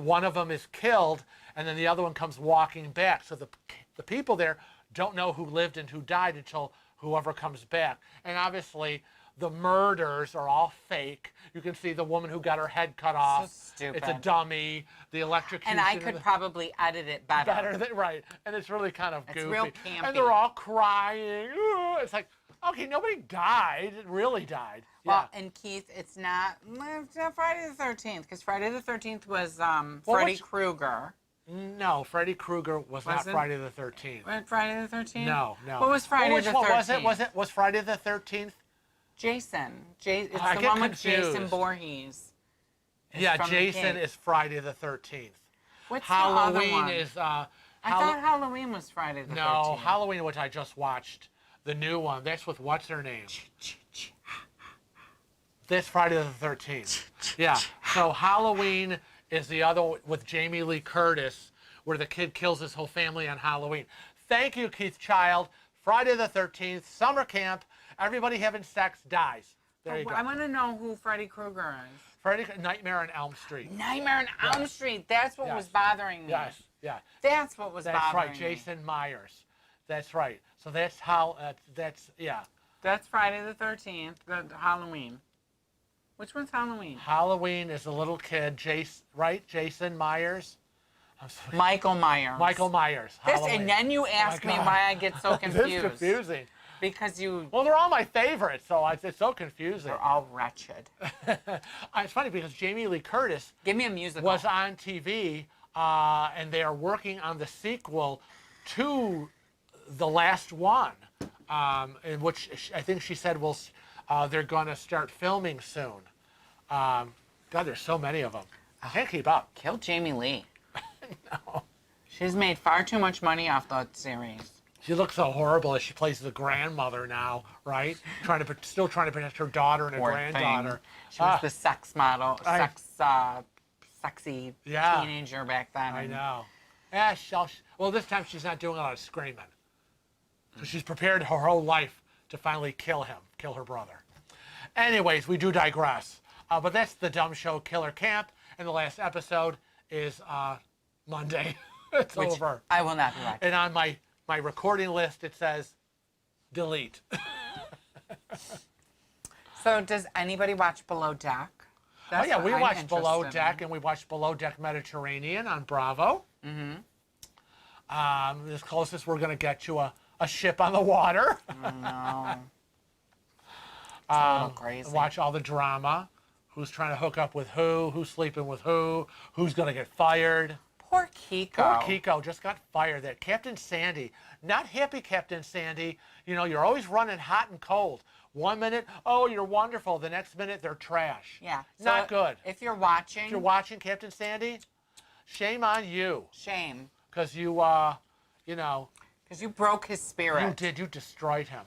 one of them is killed, and then the other one comes walking back. So the people there don't know who lived and who died until whoever comes back. And obviously, the murders are all fake. You can see the woman who got her head cut off. So stupid. It's a dummy. The electrocution. And I could probably edit it better. Right. And it's really kind of goofy. It's real campy. And they're all crying. Ooh, it's like, okay, nobody died. It really died. Well, and Keith, it's not Friday the 13th, because Friday the 13th was Freddy Krueger. No, Freddy Krueger was not Friday the 13th. What, Friday the 13th? No. What was Friday the 13th? Which one was it? Was Friday the 13th? Jason. It's I the get one confused. with Jason Voorhees. Yeah, Jason is Friday the 13th. What's Halloween the other one? is. I thought Halloween was Friday the 13th. No, Halloween, which I just watched, the new one. That's with what's her name? This Friday the 13th. Yeah. So Halloween is the other with Jamie Lee Curtis, where the kid kills his whole family on Halloween. Thank you, Keith Child. Friday the 13th, summer camp. Everybody having sex dies. There you go. I want to know who Freddy Krueger is. Nightmare on Elm Street. Nightmare on Elm Street. That's what was bothering me. Yes. Yeah. That's what was bothering me. That's right. Jason Myers. That's right. So that's how. Yeah. That's Friday the 13th. The Halloween. Which one's Halloween? Halloween is a little kid, Jason Myers. Michael Myers. Michael Myers. And then you ask me why I get so confused. This is confusing. Because you... Well, they're all my favorites, so it's so confusing. They're all wretched. It's funny because Jamie Lee Curtis... Give me a musical. ...was on TV, and they are working on the sequel to the last one, in which I think she said they're going to start filming soon. God, there's so many of them. I can't keep up. Kill Jamie Lee. No. She's made far too much money off that series. She looks so horrible as she plays the grandmother now, right? Still trying to protect her daughter and her granddaughter. She was the sex model, sexy teenager back then. I know. Yeah, well, this time she's not doing a lot of screaming. So she's prepared her whole life to finally kill her brother. Anyways, we do digress. But that's the dumb show Killer Camp, and the last episode is Monday. It's over. I will not be watching. And on my recording list, it says delete. So does anybody watch Below Deck? That's we watched Below Deck, and we watched Below Deck Mediterranean on Bravo. Mm-hmm. The closest we're going to get to a ship on the water. No. It's a little crazy. Watch all the drama. Who's trying to hook up with who? Who's sleeping with who? Who's going to get fired? Poor Kiko. Poor Kiko just got fired. That Captain Sandy, not happy Captain Sandy. You know, you're always running hot and cold. 1 minute, oh, you're wonderful. The next minute, they're trash. Yeah. Not good. If you're watching. If you're watching Captain Sandy, shame on you. Shame. Because you know. Because you broke his spirit. You did. You destroyed him.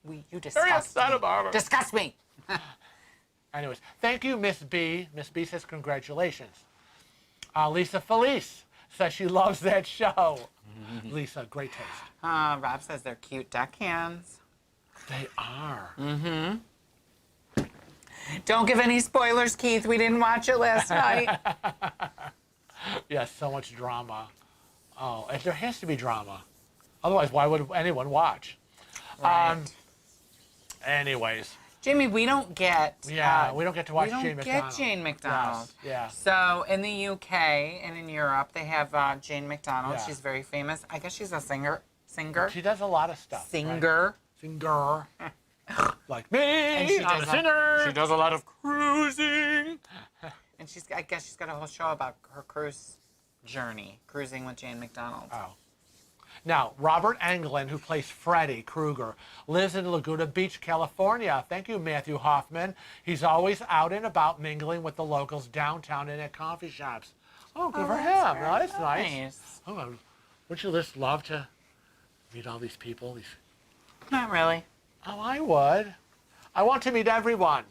You disgust Very upset me. about it. Disgust me. Anyways, thank you, Miss B. Miss B says congratulations. Lisa Felice says she loves that show. Lisa, great taste. Rob says they're cute deckhands. They are. Don't give any spoilers, Keith. We didn't watch it last night. Yes, so much drama. Oh, and there has to be drama. Otherwise, why would anyone watch? Right. Anyways. Jamie, we don't get. Yeah, we don't get to watch Jane We don't McDonald. get Jane McDonald. Yes, yeah. So in the UK and in Europe, they have Jane McDonald. Yeah. She's very famous. I guess she's a singer. She does a lot of stuff. Singer. Right? Singer. Like me. And she I'm does a sinner. She does a lot of cruising. And I guess she's got a whole show about her cruise journey, cruising with Jane McDonald. Oh. Now, Robert Englund, who plays Freddy Krueger, lives in Laguna Beach, California. Thank you, Matthew Hoffman. He's always out and about mingling with the locals downtown and at coffee shops. Oh, good for him. Oh, that's nice. Oh, wouldn't you just love to meet all these people? Not really. Oh, I would. I want to meet everyone.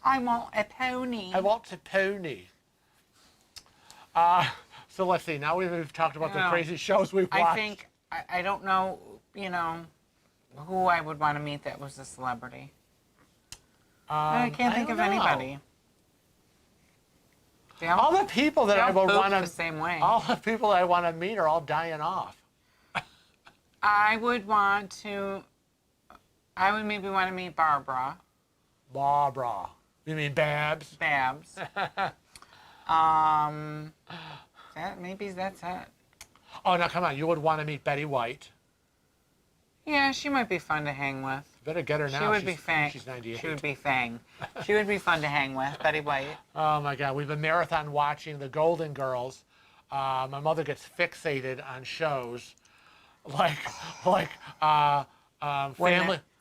I want a pony. I want a pony. So let's see. Now we've talked about the crazy shows we've watched. I think, I don't know, who I would want to meet that was a celebrity. I can't think of anybody. All the people that I would want to the same way. All the people that I want to meet are all dying off. I would maybe want to meet Barbara. Barbara. You mean Babs? Babs. Maybe that's it. Oh, now come on. You would want to meet Betty White. Yeah, she might be fun to hang with. Better get her now. She would be fang. She's 98. She would be fang. She would be fun to hang with, Betty White. Oh my God, we've been marathon watching The Golden Girls. My mother gets fixated on shows like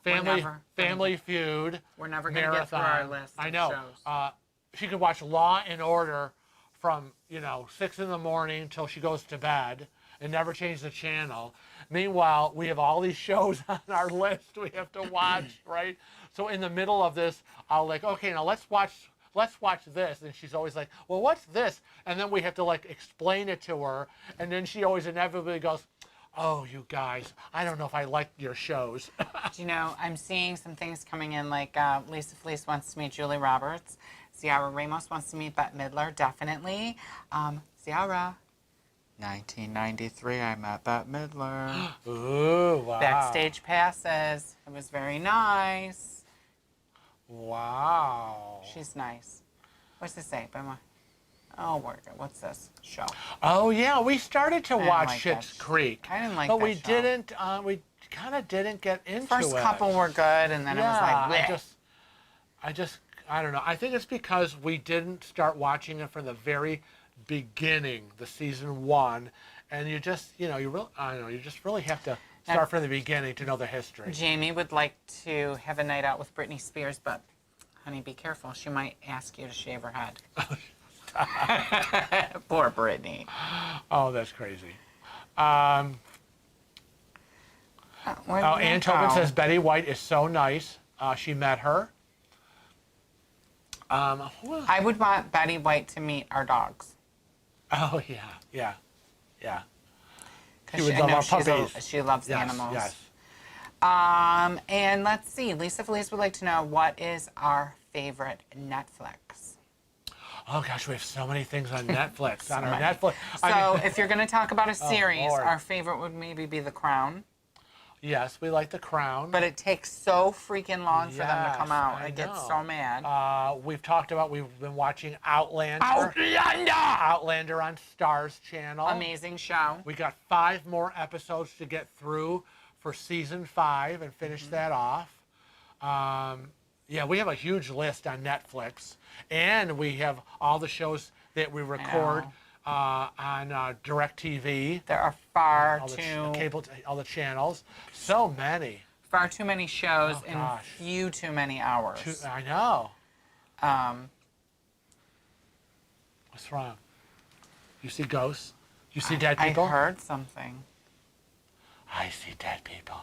Family Feud. We're never going to get through our list of I know. shows. She could watch Law and Order from 6 in the morning till she goes to bed and never change the channel. Meanwhile, we have all these shows on our list we have to watch, right? So in the middle of this, I'll okay, now let's watch this. And she's always like, well, what's this? And then we have to explain it to her. And then she always inevitably goes, oh, you guys, I don't know if I like your shows. I'm seeing some things coming in Lisa Felice wants to meet Julie Roberts. Ciara Ramos wants to meet Bette Midler, definitely. Ciara, 1993, I met Bette Midler. Ooh, wow. Backstage passes. It was very nice. Wow. She's nice. What's this say? What's this show? Oh, yeah, we started to watch like Schitt's Creek. I didn't like but that we show. didn't, we kind of didn't get into First it. couple were good, and then it was like, bleh. I don't know. I think it's because we didn't start watching it from the very beginning, the season 1, and you just, you just really have to start from the beginning to know the history. Jamie would like to have a night out with Britney Spears, but honey, be careful. She might ask you to shave her head. Poor Britney. Oh, that's crazy. Ann Tobin says Betty White is so nice. She met her. I would want Betty White to meet our dogs. Oh, yeah. She would love our puppies. She loves animals. Yes. And let's see. Lisa Felice would like to know, what is our favorite Netflix? Oh, gosh, we have so many things on Netflix. On our Netflix. So if you're going to talk about a series, Lord. our favorite would maybe be The Crown. Yes, we like The Crown. But it takes so freaking long for them to come out. I get know. so mad. We've been watching Outlander. Outlander on Starz Channel. Amazing show. We got 5 more episodes to get through for season 5 and finish that off. We have a huge list on Netflix. And we have all the shows that we record on DirecTV. There are far All the too cable, all the channels. So many. far too many shows Oh, in gosh. few too many hours. I know. Um, What's wrong? You see ghosts? You see dead people? I heard something. I see dead people.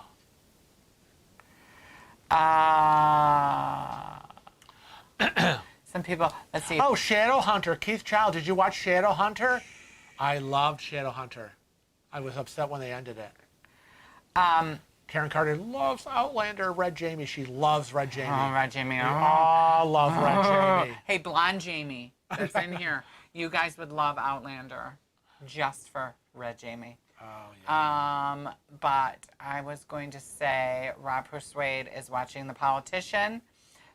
Some people. Let's see. Oh, Shadowhunter. Keith Child. Did you watch Shadowhunter? I loved Shadowhunter. I was upset when they ended it. Karen Carter loves Outlander. Red Jamie. She loves Red Jamie. Oh, Red Jamie. We all love Red Jamie. Hey, blonde Jamie, that's in here. You guys would love Outlander, just for Red Jamie. Oh, yeah. But I was going to say Rob Persuade is watching The Politician.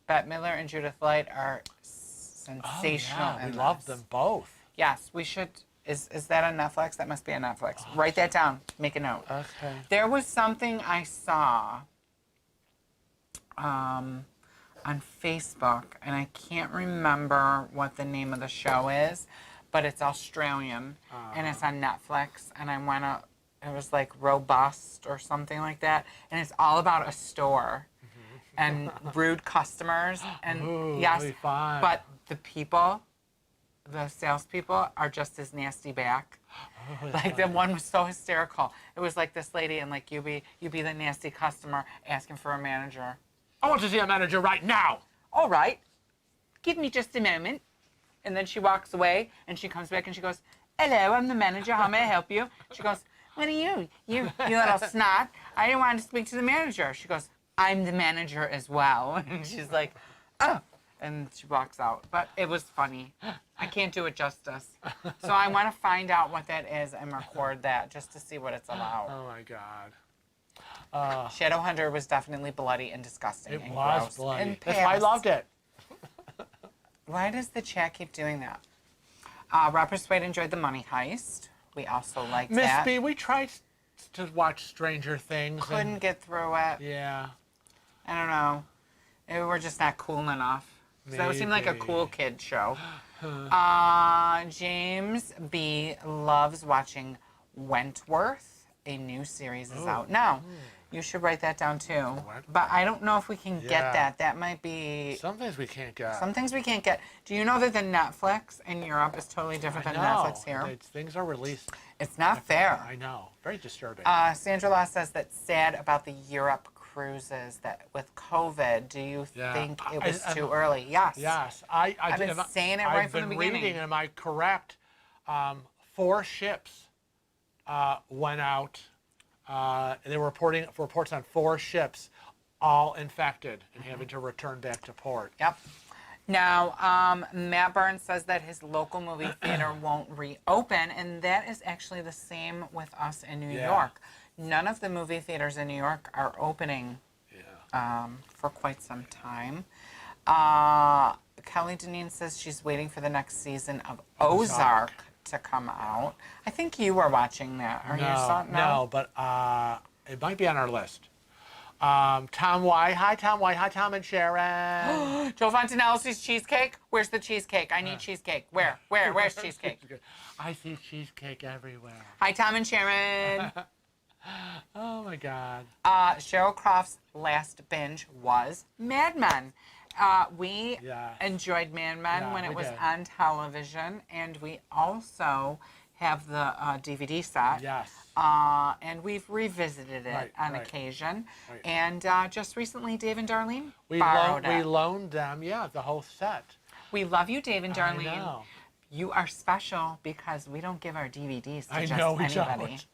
Bette Midler and Judith Light are sensational. Oh, yeah. in We love this. them both. Yes, we should. Is that on Netflix? That must be on Netflix. Write that down. Make a note. Okay. There was something I saw on Facebook, and I can't remember what the name of the show is, but it's Australian, and it's on Netflix, and I went up, it was like Robust or something like that, and it's all about a store and rude customers, and Ooh, yes, really fun. but the people, the salespeople are just as nasty back. Oh, Like the one was so hysterical. It was like this lady, and like you be the nasty customer asking for a manager. I want to see a manager right now. All right, give me just a moment. And then she walks away, and she comes back, and she goes, "Hello, I'm the manager. How may I help you?" She goes, "What are you? You little snot. I didn't want to speak to the manager." She goes, "I'm the manager as well." And she's like, "Oh." And she walks out. But it was funny. I can't do it justice. So I want to find out what that is and record that just to see what it's about. Oh, my God. Shadowhunter was definitely bloody and disgusting It and was gross bloody. and That's why I past. loved it. Why does the chat keep doing that? Rob Persuade enjoyed the money heist. We also liked Miss that. B, we tried to watch Stranger Things. Couldn't get through it. Yeah. I don't know. Maybe we're just not cool enough. So that would seem like a Maybe. cool kid show. James B loves watching Wentworth. A new series is out now. You should write that down too. But I don't know if we can Yeah. get that. That might be Some things we can't get. some things we can't get. Do you know that the Netflix in Europe is totally different I than know. Netflix here? Things are released. It's not fair. I know. Very disturbing. Sandra Law says that's sad about the Europe cruises that with COVID. Do you Yeah. think it was I- too early? Yes. Yes. I've been saying it right I've from the been beginning. reading, am I correct? 4 ships went out. They were reporting reports on 4 ships, all infected and having to return back to port. Yep. Now, Matt Burns says that his local movie theater won't reopen, and that is actually the same with us in New Yeah. York. None of the movie theaters in New York are opening Yeah. for quite some time. Kelly Deneen says she's waiting for the next season of Ozark to come out. I think you were watching that. Are you No, but it might be on our list. Tom Y. Hi, Tom Y. Hi, Tom and Sharon. Joe Fontanello sees cheesecake. Where's the cheesecake? I need cheesecake. Where? Where's cheesecake? I see cheesecake everywhere. Hi, Tom and Sharon. Oh, my God. Cheryl Croft's last binge was Mad Men. We Yeah. enjoyed Mad Men Yeah, when it we was did. on television, and we also have the DVD set. Yes. And we've revisited it Right, on right. occasion. Right. And just recently, Dave and Darlene We borrowed it. loaned them, the whole set. We love you, Dave and I Darlene. know. You are special because we don't give our DVDs to I just know we anybody. don't.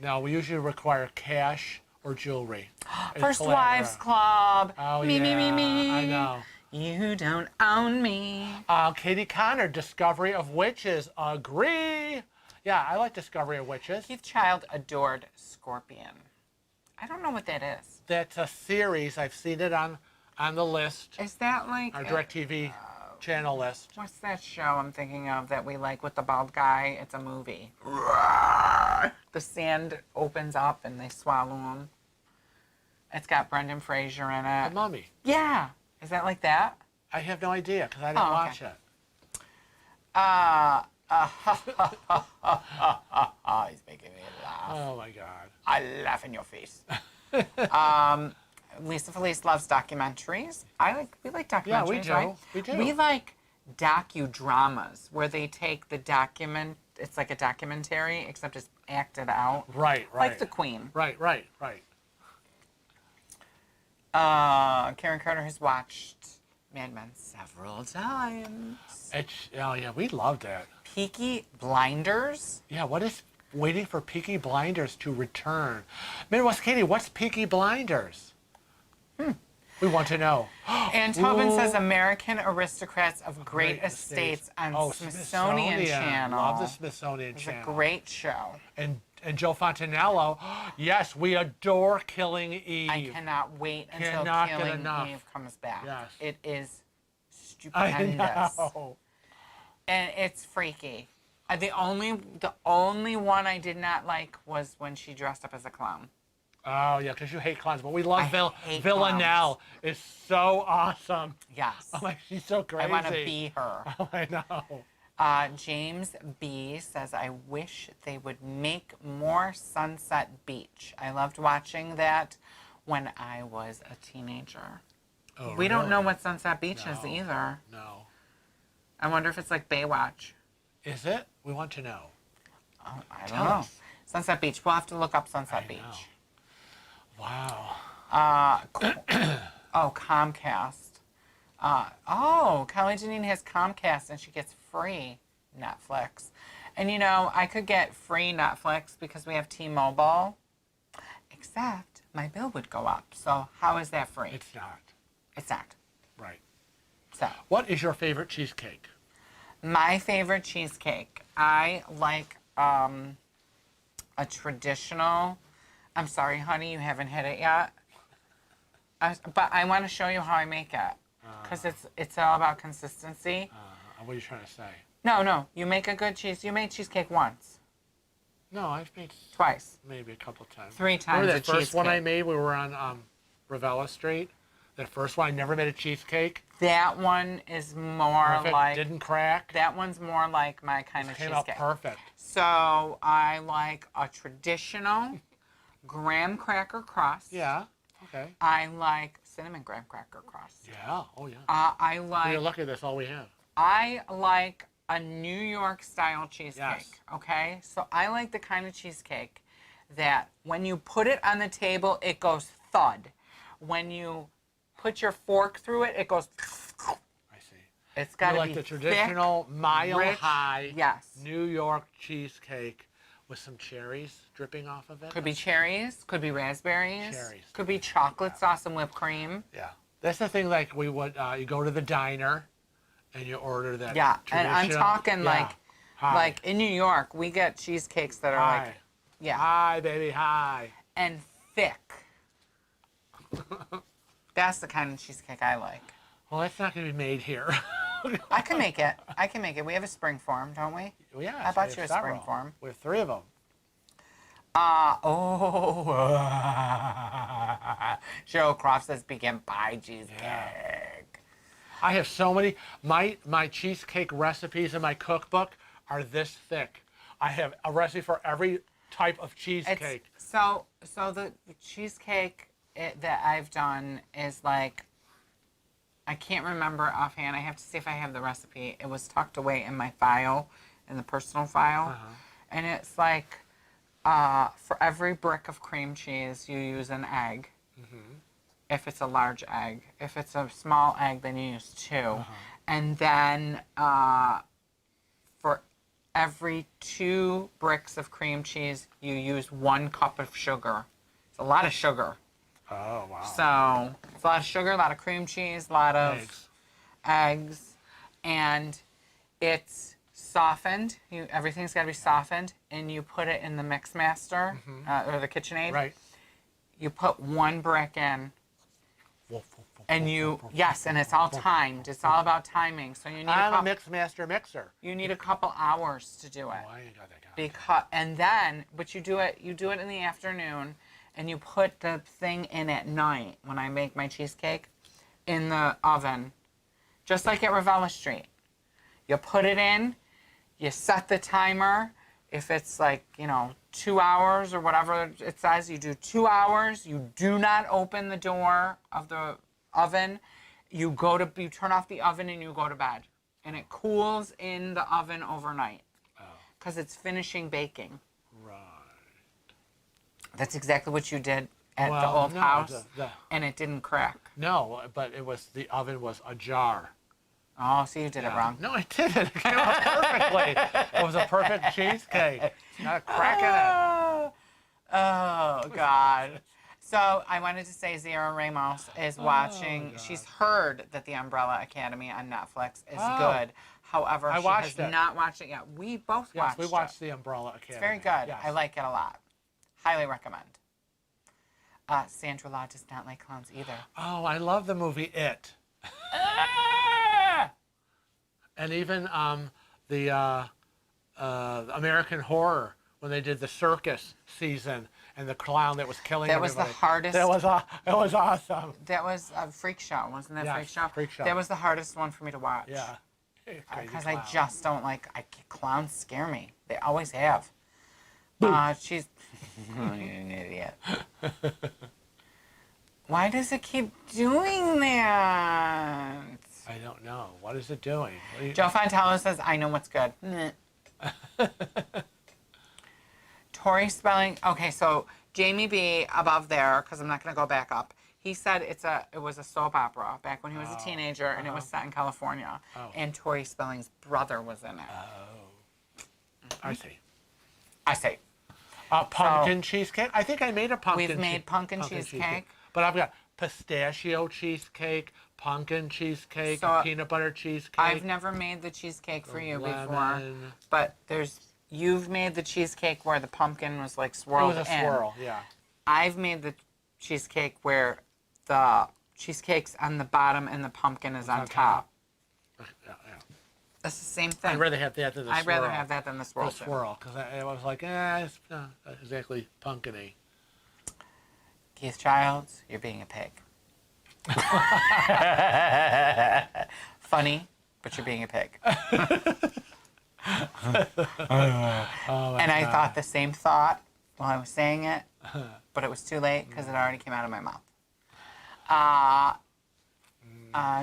No, we usually require cash or jewelry. as First collateral. Wives Club. Oh, me, yeah, me, me, me. I know. You don't own me. Katie Connor, Discovery of Witches. Agree. Yeah, I like Discovery of Witches. Keith Child adored Scorpion. I don't know what that is. That's a series. I've seen it on the list, Is that like our DirecTV channel list. what's that show I'm thinking of that we like with the bald guy? It's a movie. The sand opens up and they swallow him. It's got Brendan Fraser in The it. Mummy. Yeah. Is that like that? I have no idea because I didn't Oh, okay. watch it. He's making me laugh. Oh my God. I laugh in your face. Lisa Felice loves documentaries. We like documentaries, Yeah, we do. right? We do. We like docudramas where they take the document. It's like a documentary, except it's acted out. Right. Like The Queen. Right. Karen Carter has watched Mad Men several times. Oh yeah, we loved it. Peaky Blinders. Yeah, what is waiting for Peaky Blinders to return? Midwest Katie, what's Peaky Blinders? We want to know. And Tobin Ooh. says American Aristocrats of Great Estates on Smithsonian Channel. Love the Smithsonian It's Channel. a great show. And Joe Fontanello, yes, we adore Killing Eve. I cannot wait until Cannot get Killing enough. Eve comes back. Yes. It is I stupendous. know. And it's freaky. The only one I did not like was when she dressed up as a clown. Oh yeah, because you hate clowns, but we love hate Villanelle. Is so awesome. Yes. I'm like, she's so crazy. I want to be her. Oh, I know. James B says, I wish they would make more Sunset Beach. I loved watching that when I was a teenager. Oh, We don't know really? what Sunset Beach is No. either. No. I wonder if it's like Baywatch. Is it? We want to know. Oh, I don't Tell know. us. Sunset Beach. We'll have to look up Sunset I Beach. know. Wow. Comcast. Kelly Janine has Comcast and she gets free Netflix. And you know, I could get free Netflix because we have T-Mobile, except my bill would go up. So how is that free? It's not. It's not. Right. So What is your favorite cheesecake? my favorite cheesecake, I like a traditional. I'm sorry, honey, you haven't hit it yet. But I want to show you how I make it because it's all about consistency. What are you trying to say? No, you make a good cheese. You made cheesecake once, No, I've made twice, maybe a couple times. 3 times. Remember a that first one I cheesecake. made? We were on Ravella Street. That first one, I never made a cheesecake. That one is more Perfect. like Didn't crack. that one's more like my kind of Came out cheesecake. perfect. So I like a traditional graham cracker crust. Yeah. Okay. I like cinnamon graham cracker crust. Yeah. Oh yeah. I We're like lucky that's all we have. I like a New York style cheesecake. Yes. Okay? So I like the kind of cheesecake that when you put it on the table, it goes thud. When you put your fork through it, it goes. I see. It's got You to like be the traditional thick, mile rich. high Yes. New York cheesecake with some cherries dripping off of it. Could be cherries, could be raspberries, Cherries. could be chocolate sauce and whipped cream. Yeah. That's the thing. Like we would, you go to the diner, and you order that. Yeah, and I'm traditional- talking yeah. Hi. like in New York, we get cheesecakes that are Hi. like, yeah, Hi, baby. Hi. and thick. That's the kind of cheesecake I like. Well, that's not going to be made here. I can make it. We have a spring form, don't we? Well, yeah. I bought you a spring several. form. We have 3 of them. Cheryl Croft says pecan pie cheesecake. I have so many. My cheesecake recipes in my cookbook are this thick. I have a recipe for every type of cheesecake. So the cheesecake that I've done is like, I can't remember offhand. I have to see if I have the recipe. It was tucked away in my file, in the personal file. And it's like, for every brick of cream cheese, you use an egg. If it's a large egg. If it's a small egg, then you use 2. And then for every 2 bricks of cream cheese, you use 1 cup of sugar. It's a lot of sugar. Oh, wow. So it's a lot of sugar, a lot of cream cheese, a lot of eggs, and it's softened. Everything's got to be softened, and you put it in the mix master or the KitchenAid. Right. You put 1 brick in, and and it's all timed. It's all about timing. So you need I'm a mix master mixer. You need a couple hours to do it. Oh, I ain't got that kind. But you do it in the afternoon, and you put the thing in at night when I make my cheesecake in the oven, just like at Ravella Street. You put it in, You set the timer. If it's like, 2 hours or whatever it says, you do 2 hours. You do not open the door of the oven. You turn off the oven and you go to bed. And it cools in the oven overnight. Because it's finishing baking. Right. That's exactly what you did at the old house. And it didn't crack. No, but the oven was ajar. Oh, so you did it wrong. No, I didn't. It came out perfectly. It was a perfect cheesecake. Not a crack in it. Oh, God. So I wanted to say Zara Ramos is watching. God. She's heard that The Umbrella Academy on Netflix is good. However, she watched has it. not watched it yet. We both watched it. Yes, we watched The Umbrella Academy. It's very good. Yes. I like it a lot. Highly recommend. Sandra Law does not like clowns either. Oh, I love the movie It. And even the American Horror, when they did the circus season and the clown that was killing everybody. That was the hardest. It was awesome. That was a freak show, wasn't that? Yes, Freak Show? Freak Show. That was the hardest one for me to watch. Yeah. Because I just don't like, clowns scare me. They always have. She's an idiot. Why does it keep doing that? I don't know. What is it doing? Joe Fontella says, I know what's good. Tori Spelling. Okay, so Jamie B above there, because I'm not going to go back up. He said it was a soap opera back when he was a teenager, and it was set in California. And Tori Spelling's brother was in it. I see. I see. Pumpkin cheesecake? I think I made a pumpkin We've made pumpkin cheesecake. But I've got pistachio cheesecake, pumpkin cheesecake, peanut butter cheesecake. I've never made the cheesecake for you before. Lemon. But you've made the cheesecake where the pumpkin was like swirled in. It was a swirl, yeah. I've made the cheesecake where the cheesecake's on the bottom and the pumpkin is on top. Yeah. That's the same thing. I'd rather have that than the swirl. I'd rather have that than the swirl. The swirl, because I was like, it's not exactly pumpkin-y. Keith Childs, you're being a pig. Funny, but you're being a pig. And I thought the same thought while I was saying it, but it was too late because it already came out of my mouth.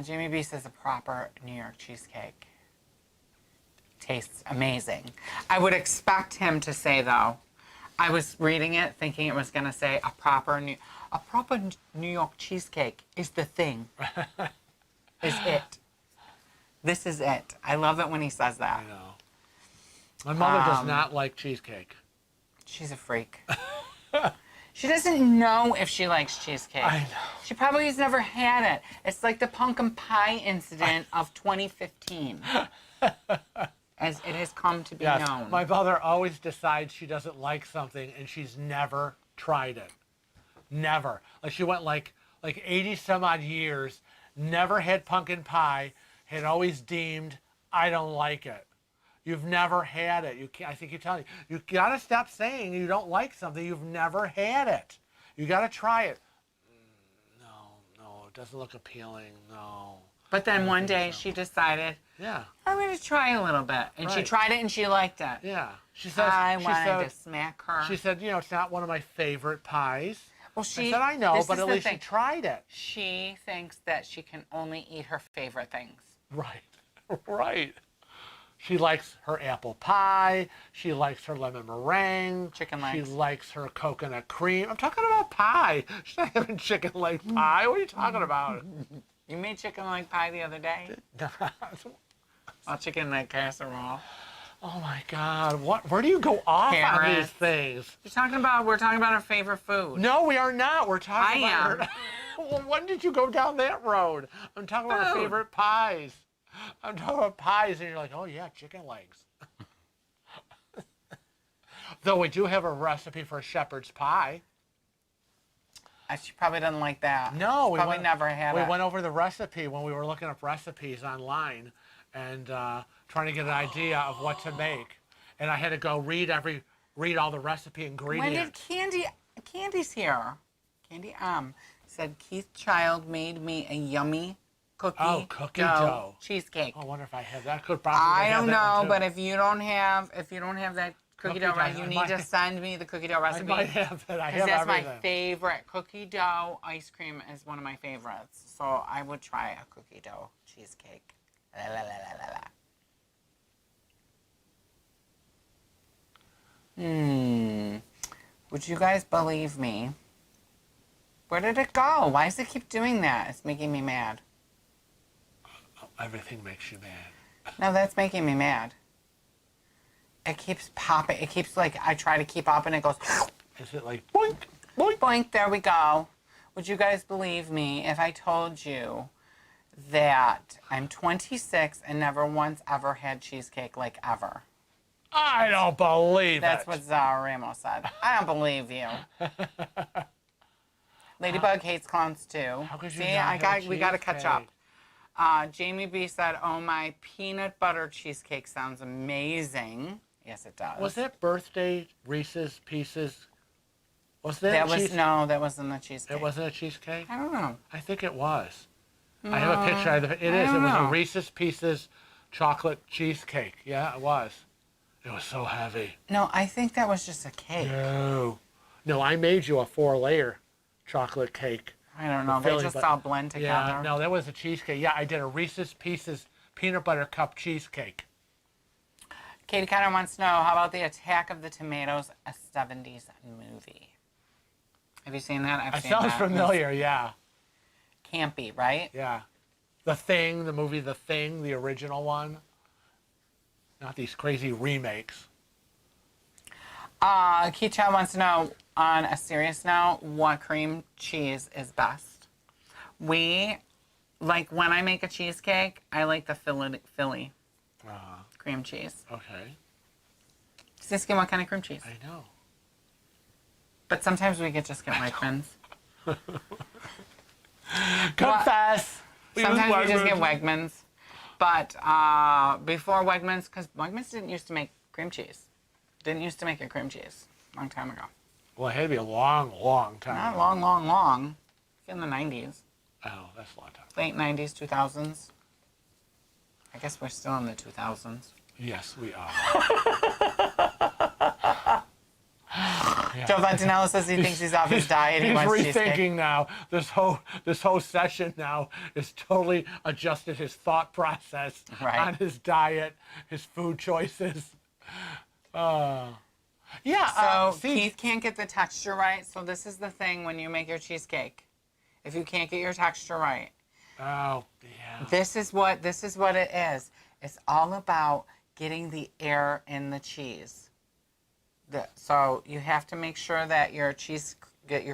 Jamie B says a proper New York cheesecake tastes amazing. I would expect him to say, though, I was reading it thinking it was going to say a proper New York cheesecake is the thing. Is it. This is it. I love it when he says that. I know. My mother does not like cheesecake. She's a freak. She doesn't know if she likes cheesecake. I know. She probably has never had it. It's like the pumpkin pie incident of 2015. As it has come to be known. My mother always decides she doesn't like something and she's never tried it. Never. Like she went like 80 some odd years, never had pumpkin pie, had always deemed, I don't like it. You've never had it. I think you're telling me. You got to stop saying you don't like something. You've never had it. You got to try it. No, it doesn't look appealing. No. But then one day she decided, I'm going to try a little bit. And she tried it and she liked it. Yeah. She wanted to smack her. She said, it's not one of my favorite pies. Well, I said, I know, but at least she tried it. She thinks that she can only eat her favorite things. Right. She likes her apple pie. She likes her lemon meringue. Chicken legs. She likes her coconut cream. I'm talking about pie. She's not having chicken leg pie. What are you talking about? You made chicken leg pie the other day? Chicken leg casserole. Oh my God! Where do you go off on these things? We're talking about our favorite food. No, we are not. We're talking about. Well, when did you go down that road? I'm talking about our favorite pies. I'm talking about pies, and you're like, oh yeah, chicken legs. Though we do have a recipe for a shepherd's pie. She probably doesn't like that. No, we never had it. We went over the recipe when we were looking up recipes online and trying to get an idea of what to make. And I had to go read all the recipe ingredients. When did Candy's here? Candy said Keith Child made me a yummy cookie dough cheesecake. I wonder if I have that. Could probably I have don't that one, know, too. but if you don't have that cookie dough, dough, you I need might- to send me the cookie dough I recipe. might have that. I have That's everything. my favorite. Cookie dough ice cream is one of my favorites. So I would try a cookie dough cheesecake. La, la, la, la, la, la. Would you guys believe me? Where did it go? Why does it keep doing that? It's making me mad. Everything makes you mad. No, that's making me mad. It keeps popping. It keeps like, I try to keep up and it goes, Is it like boink, boink? boink, there we go. Would you guys believe me if I told you that I'm 26 and never once ever had cheesecake, like ever? I don't believe That's it. what Zara Ramos said. I don't believe you. Ladybug hates clowns too. How could you See, not have we got to catch up. cheesecake? Jamie B said, "Oh, my peanut butter cheesecake sounds amazing." Yes, it does. Was it birthday Reese's Pieces? Was that That was cheese- no, that wasn't a cheesecake. It wasn't a cheesecake? I don't know. I think it was. I have a picture of it. It is. It don't was a know. Reese's Pieces chocolate cheesecake. Yeah, it was. It was so heavy. No, I think that was just a cake. No, I made you a 4-layer chocolate cake. I don't know. They filling, just but- all blend together. Yeah, no, that was a cheesecake. Yeah, I did a Reese's Pieces peanut butter cup cheesecake. Katie kind of wants to know, how about the Attack of the Tomatoes, a 70s movie? Have you seen that? I've It seen sounds that. familiar, yeah. Campy, right? Yeah. The Thing, the movie The Thing, the original one. Not these crazy remakes. Keisha wants to know, on a serious note, what cream cheese is best? Like when I make a cheesecake, I like the Philly cream cheese. Okay. Just asking what kind of cream cheese. I know. But sometimes we just get Wegmans. Confess. Sometimes we just get Wegmans. But before Wegmans, because Wegmans didn't used to make cream cheese. Didn't used to make a cream cheese. Long time ago. Well, it had to be a long, long time. Not ago. long. In the 90s. Oh, that's a long time. Late 90s, 2000s. I guess we're still in the 2000s. Yes, we are. Joe Ventinello says he thinks he's off his diet. He He's wants rethinking cheesecake. now. This whole session now is totally adjusted his thought process Right. on his diet, his food choices. Yeah. So Keith can't get the texture right. So this is the thing when you make your cheesecake. If you can't get your texture right, Oh, yeah. this is what it is. It's all about getting the air in the cheese. So you have to make sure that your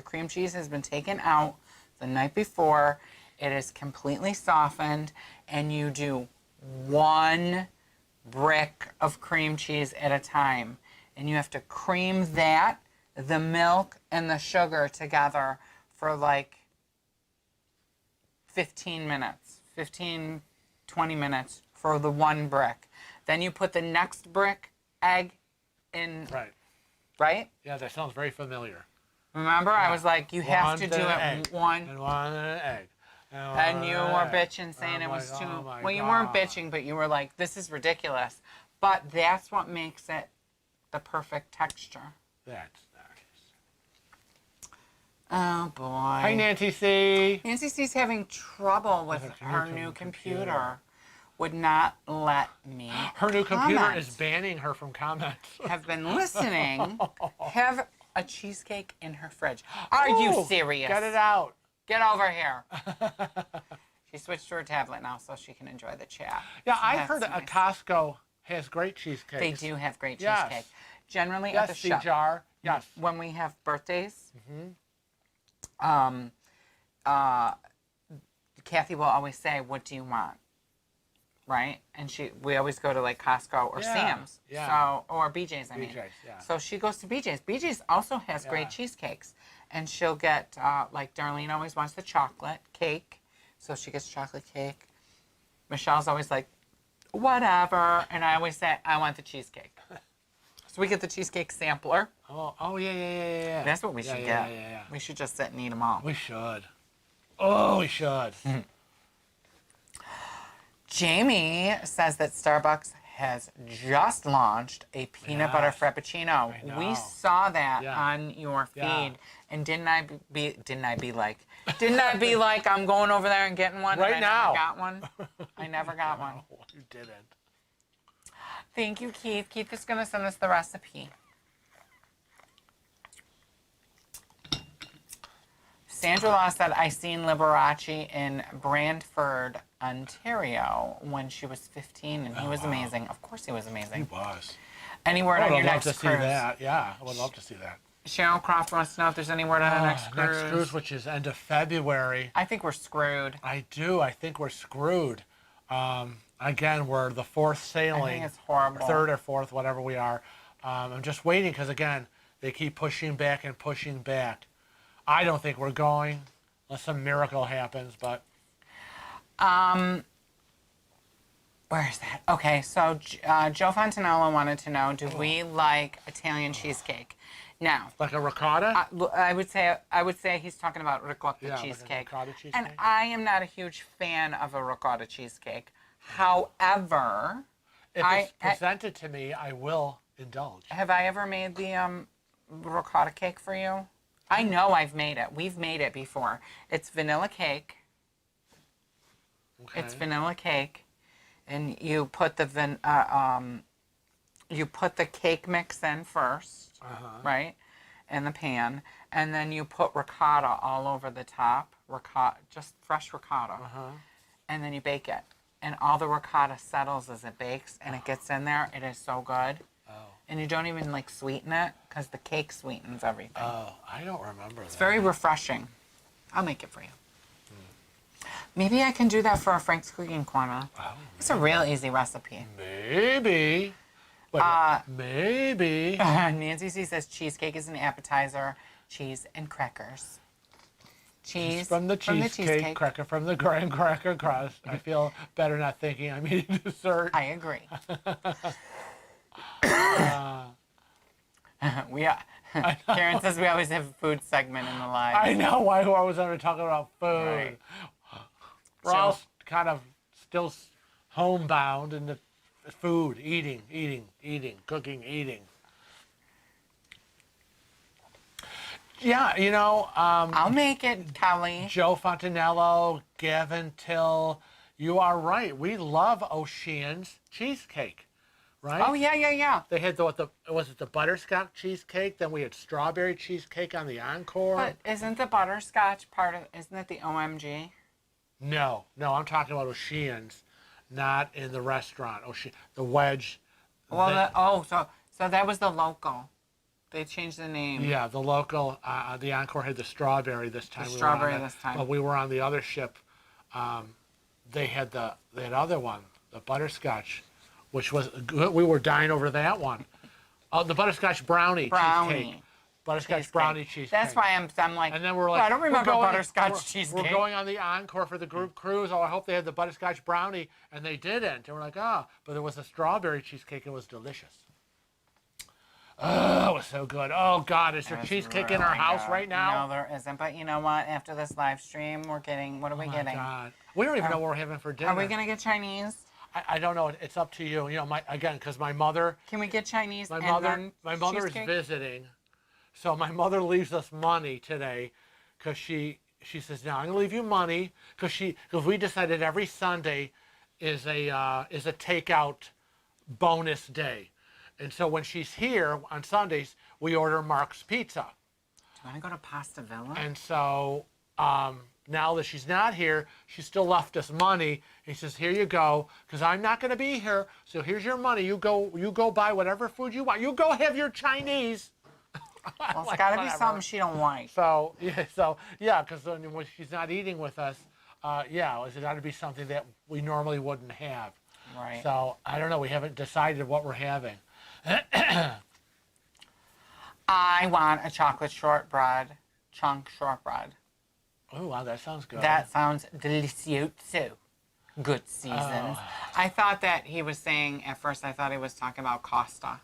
cream cheese has been taken out the night before. It is completely softened, and you do 1 brick of cream cheese at a time. And you have to cream that, the milk, and the sugar together for like 15 minutes, 20 minutes for the 1 brick. Then you put the next brick egg in, right? Yeah, that sounds very familiar. Remember, I was like, you have to do it egg. one. And one egg. And you were bitching, saying it was too. Well, you weren't bitching, but you were like, this is ridiculous. But that's what makes it the perfect texture. That's nice. Oh boy. Hi, Nancy C. Nancy C's having trouble with her new computer. Would not let me. Her new computer comment. is banning her from comments. Have been listening. Have a cheesecake in her fridge. Are you serious? Get it out. Get over here. She switched to her tablet now so she can enjoy the chat. Yeah, So I've that's heard a nice. Costco has great cheesecakes. They do have great Yes. cheesecake. Generally at the Yes, shop. jar. Yes. When we have birthdays, Kathy will always say, "What do you want?" Right? And we always go to like Costco or Yeah, Sam's. yeah. So, or BJ's, I mean. BJ's, yeah. So she goes to BJ's. BJ's also has Yeah. great cheesecakes. And she'll get, like Darlene always wants the chocolate cake. So she gets chocolate cake. Michelle's always like, whatever. And I always say, I want the cheesecake. So we get the cheesecake sampler. Oh, yeah. That's what we should get. Yeah. We should just sit and eat them all. We should. Oh, we should. Jamie says that Starbucks has just launched a peanut butter Yes, frappuccino. I know. We saw that Yeah. on your feed, Yeah. and didn't I be like I'm going over there and getting one? Right and now. I never got one. I never got one. No, you didn't. Thank you, Keith. Keith is gonna send us the recipe. Sandra Law said, I seen Liberace in Brantford, Ontario when she was 15, and he was amazing. Of course he was amazing. He was. Any word I on would your love next to cruise? see that. Yeah, I would love to see that. Cheryl Croft wants to know if there's any word on our next cruise. Next cruise, which is end of February. I think we're screwed. I do. I think we're screwed. Again, we're the fourth sailing. I think it's horrible. Third or fourth, whatever we are. I'm just waiting because, again, they keep pushing back and pushing back. I don't think we're going unless some miracle happens, but... Where is that? Okay, so Joe Fontanello wanted to know, do we like Italian cheesecake? Now, Like a ricotta? I would say he's talking about ricotta Yeah, like a cheesecake. ricotta cheesecake. And I am not a huge fan of a ricotta cheesecake. However, If it's presented to me, I will indulge. have I ever made the ricotta cake for you? I know I've made it. We've made it before. It's vanilla cake. Okay. It's vanilla cake, and you put the cake mix in first, right, in the pan, and then you put ricotta all over the top, just fresh ricotta, and then you bake it, and all the ricotta settles as it bakes, and it gets in there. It is so good. And you don't even like sweeten it because the cake sweetens everything. Oh, I don't remember that. It's very refreshing. I'll make it for you. Maybe I can do that for a Frank's Cooking Corner. Oh, It's a real easy recipe. maybe. But maybe. Nancy C says cheesecake is an appetizer, cheese and crackers. Cheese From the cheesecake, cracker from the graham cracker crust. I feel better not thinking I'm eating dessert. I agree. Karen says we always have a food segment in the live. I know why I was ever talking about food. Right. We're all kind of still homebound in the food, eating, cooking, eating. Yeah, you know, I'll make it, Kelly. Joe Fontanello, Gavin Till, you are right. We love Ocean's cheesecake, right? Oh, yeah. They had was it the butterscotch cheesecake? Then we had strawberry cheesecake on the encore. But isn't the butterscotch isn't it the OMG? No, I'm talking about Ocean's, not in the restaurant. The Wedge. Well, so that was the local. They changed the name. Yeah, the local. The encore had the strawberry this time. But we were on the other ship. They had other one, the butterscotch, which was good. We were dying over that one. The butterscotch brownie cheesecake. Butterscotch cheesecake. Brownie cheesecake. That's why I'm like, and then we're like, I don't remember butterscotch cheesecake. We're going on the encore for the group cruise. Oh, I hope they had the butterscotch brownie, and they didn't. And we're like, but there was a strawberry cheesecake. It was delicious. Oh, it was so good. Oh, God, is there cheesecake in our house right now? No, there isn't. But you know what? After this live stream, we're getting, what are we getting? God. We don't even know what we're having for dinner. Are we going to get Chinese? I don't know. It's up to you. You know, because my mother. Can we get Chinese My then mother is cheesecake? visiting. So my mother leaves us money today because she says, now I'm going to leave you money because we decided every Sunday is a takeout bonus day. And so when she's here on Sundays, we order Mark's Pizza. Do you want to go to Pasta Villa? And so now that she's not here, she still left us money. And she says, here you go, because I'm not going to be here. So here's your money. You go buy whatever food you want. You go have your Chinese. Well, it's got to be something she don't like. So yeah, because when she's not eating with us, it's got to be something that we normally wouldn't have. Right. So I don't know. We haven't decided what we're having. I want a chocolate chunk shortbread. Oh, wow, that sounds good. That sounds delicioso. Good seasons. I thought that he was saying, at first I thought he was talking about Costa.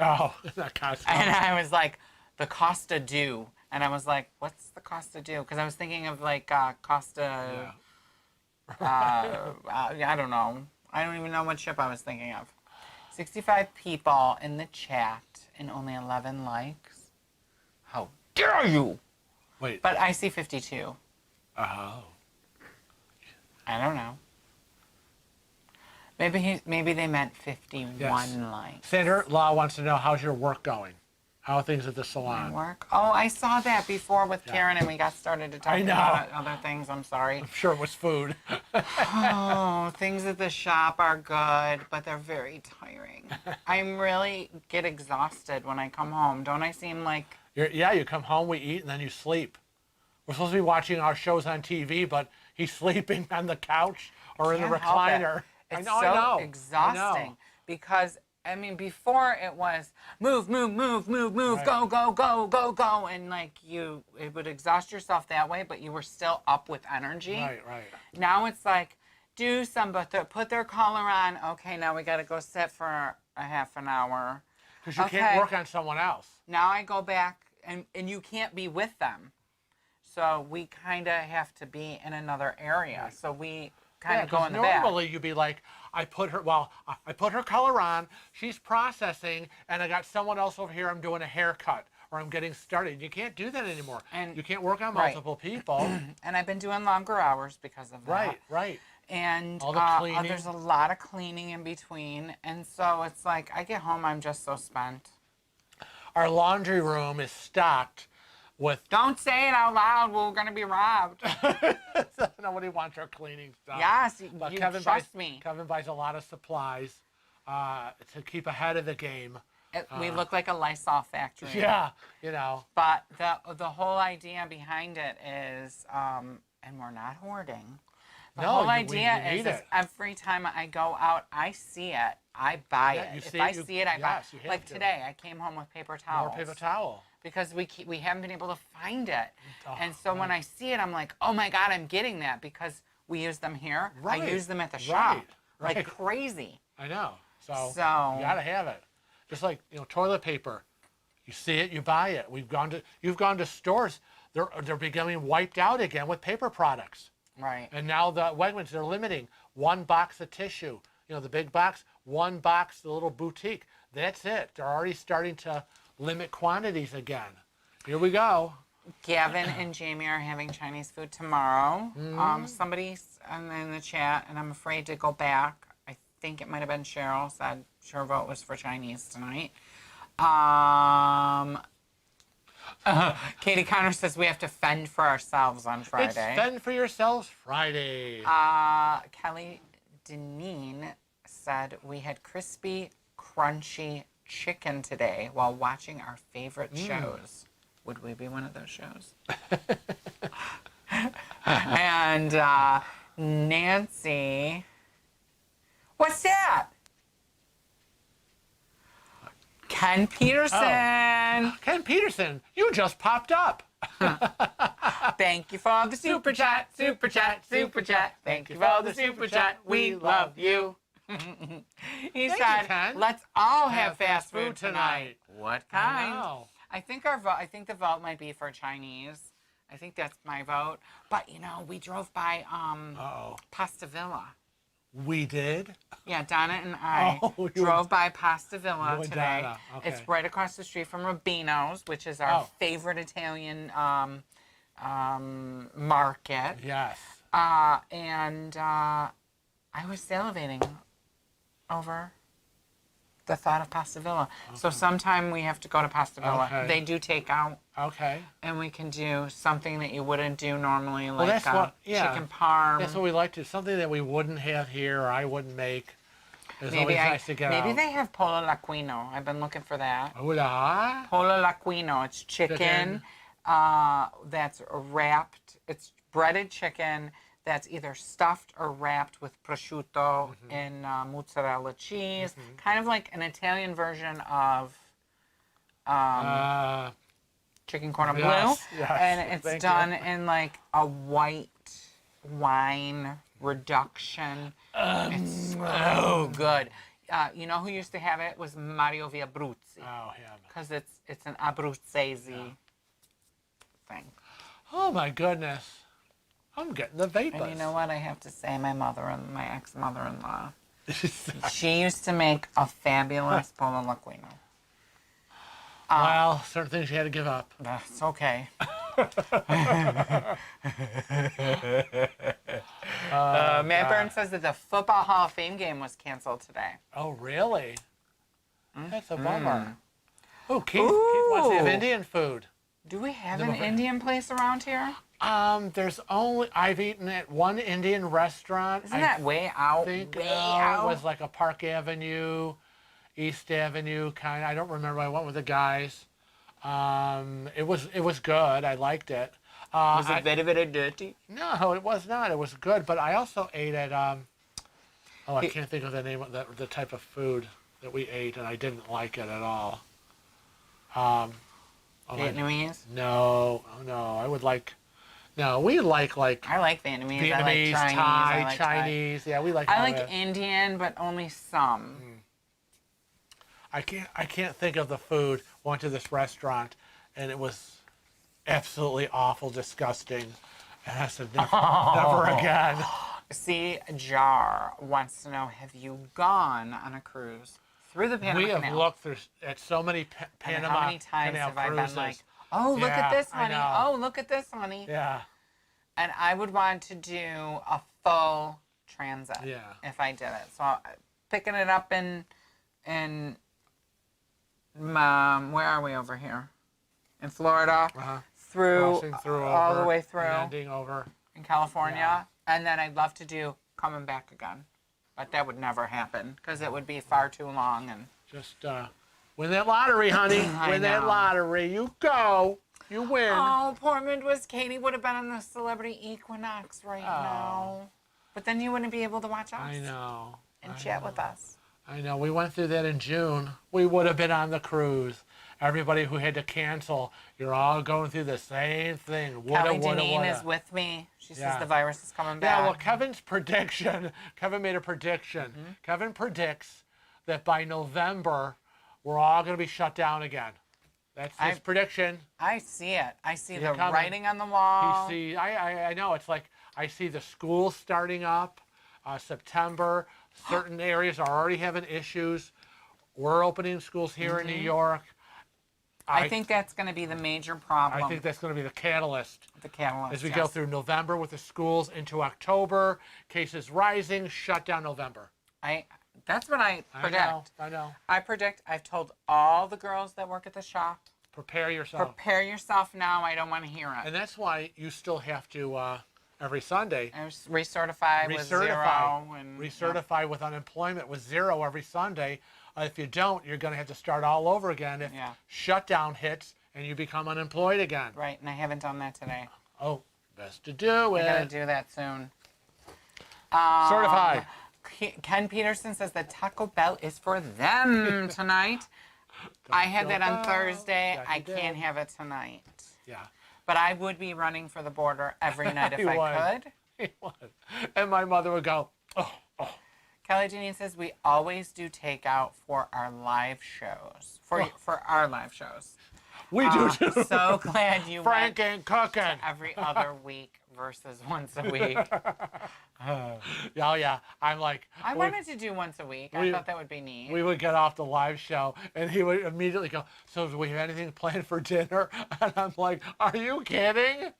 Oh, that Costa. And I was like, the Costa do. And I was like, what's the Costa do? Because I was thinking of like Costa I don't know. I don't even know what ship I was thinking of. 65 people in the chat and only 11 likes. How dare you? Wait. But I see 52. Oh. I don't know. Maybe they meant 51 Yes. likes. Sandra Law wants to know, how's your work going? How are things at the My salon? work. Oh, I saw that before with Yeah. Karen, and we got started to talk I know. about other things. I'm sorry. I'm sure it was food. Oh, things at the shop are good, but they're very tiring. I really get exhausted when I come home. Don't I seem like... You come home, we eat, and then you sleep. We're supposed to be watching our shows on TV, but he's sleeping on the couch or in the Can't help it. recliner. It's I so know. exhausting because, I mean, before it was move, Right. go, and like it would exhaust yourself that way, but you were still up with energy. Right. Now it's like, do some, but put their collar on. Okay, now we got to go sit for a half an hour. Because you can't work on someone else. Now I go back, and you can't be with them. So we kind of have to be in another area. Right. So we kind of go 'cause in the back. normally you'd be like, I put her color on, she's processing, and I got someone else over here, I'm doing a haircut, or I'm getting started. You can't do that anymore. And you can't work on right. multiple people. And I've been doing longer hours because of that. Right. And All the cleaning. there's a lot of cleaning in between. And so it's like, I get home, I'm just so spent. Our laundry room is stocked with... Don't say it out loud. We're going to be robbed. Nobody wants our cleaning stuff. Yes, But you Kevin trust me. Kevin buys a lot of supplies to keep ahead of the game. We look like a Lysol factory. Yeah, you know. But the whole idea behind it is, and we're not hoarding. The whole idea is every time I go out, I see it, I buy it. If I see it, I buy it. Like today, I came home with paper towels. More paper towel. Because we haven't been able to find it. Oh, and so when I see it, I'm like, oh my God, I'm getting that because we use them here. Right. I use them at the shop. Right. Like crazy. I know. So you gotta have it. Just like, toilet paper. You see it, you buy it. You've gone to stores. They're becoming wiped out again with paper products. Right. And now the Wegmans, they're limiting 1 box of tissue. The big box, 1 box, the little boutique. That's it. They're already starting to limit quantities again. Here we go. Gavin and Jamie are having Chinese food tomorrow. Somebody's in the chat, and I'm afraid to go back. I think it might have been Cheryl said her vote was for Chinese tonight. Katie Connor says we have to fend for ourselves on Friday. It's Fend for Yourselves Friday. Kelly Deneen said we had crispy, crunchy chicken today while watching our favorite shows. Would we be one of those shows? And Nancy, what's that? Ken Peterson. Oh. Ken Peterson, you just popped up. Thank you for the super chat, super chat, super chat. Thank you for the super chat. We love you. He said, Ken. let's all have fast food tonight. What kind? I know. I think the vote might be for Chinese. I think that's my vote. But we drove by Pasta Villa. We did? Yeah, Donna and I drove by Pasta Villa today. Donna. Okay. It's right across the street from Rubino's, which is our favorite Italian market. Yes. And I was salivating over the thought of Pasta Villa. Okay. So sometime we have to go to Pasta Villa. Okay. They do take out. Okay. And we can do something that you wouldn't do normally, like chicken parm. That's what we like to do. Something that we wouldn't have here or I wouldn't make. It's maybe always nice to get maybe out. they have pollo laquino. I've been looking for that. Hola. Pollo laquino. It's chicken. That's wrapped. It's breaded chicken that's either stuffed or wrapped with prosciutto and mozzarella cheese. Kind of like an Italian version of chicken cordon bleu. Yes, And it's done in like a white wine reduction. It's so good. You know who used to have it? It was Mario Viabruzzi. Oh, yeah. Because it's an Abruzzese thing. Oh, my goodness. I'm getting the vapors. And you know what? I have to say, my ex-mother-in-law, she used to make a fabulous pollo loquino. Well, certain things you had to give up. That's okay. Matt Burns says that the Football Hall of Fame game was canceled today. Oh, really? That's a bummer. Oh, Keith wants to have Indian food. Do we have an Indian place around here? There's only, I've eaten at one Indian restaurant. Isn't that way out? It Out? was like a Park Avenue, East Avenue kind of. I don't remember. I went with the guys. It was good. I liked it. Was it very dirty? No, it was not. It was good. But I also ate at I can't think of the name of the type of food that we ate, and I didn't like it at all. Vietnamese? No, I would like. No, we like I like Vietnamese. Vietnamese, I like Chinese. Thai, I like Chinese. Thai. Yeah, we like. I all like that. Indian, but only some. I can't think of the food. Went to this restaurant, and it was absolutely awful, disgusting. And I said, never again. See, Jar wants to know: have you gone on a cruise through the Panama We have Canal? looked at so many And Panama how many times Canal have I cruises. been like, oh, look at Yeah, this, I honey. know. Oh, look at this, honey. Yeah, And I would want to do a full transit Yeah. if I did it. So picking it up in where are we over here? In Florida, through, crossing through all over, the way through landing over. in California, and then I'd love to do coming back again. But that would never happen because it would be far too long. And Just win that lottery, honey. I Win that know. lottery. You go. You win. oh, poor Midwest Katie would have been on the Celebrity Equinox right now. But then you wouldn't be able to watch us I know. and chat with us. I know. We went through that in June. We would have been on the cruise. Everybody who had to cancel, you're all going through the same thing. Kelly Janine is with me. She says Yeah. the virus is coming back. Yeah, well, Kevin's prediction, Kevin made a prediction. Kevin predicts that by November, we're all going to be shut down again. That's his prediction. I see it. I see the coming. writing on the wall. I know. It's like I see the schools starting up, September. Certain areas are already having issues. We're opening schools here in New York. I think that's going to be the major problem. I think that's going to be the catalyst. the catalyst. As we go yes. through November with the schools into October, cases rising, shut down November. That's what I predict. I know. I predict. I've told all the girls that work at the shop. Prepare yourself. Prepare yourself now. I don't want to hear it. And that's why you still have to, every Sunday, I was recertified with zero. And, recertify with unemployment with zero every Sunday. If you don't, you're going to have to start all over again if shutdown hits and you become unemployed again. Right, and I haven't done that today. Oh, best to do it. I got to do that soon. Certified. Ken Peterson says that Taco Bell is for them tonight. I had that on Thursday. Yeah, I you did. can't have it tonight. Yeah. But I would be running for the border every night if You I would. could. He would. And my mother would go, oh. Kelly Janine says we always do takeout for our live shows. For our live shows. We do too. So glad you went Franken cooking. every other week versus once a week. Oh, yeah. I'm like, I wanted to do once a week. I thought that would be neat. we would get off the live show, and he would immediately go, so do we have anything planned for dinner? And I'm like, are you kidding?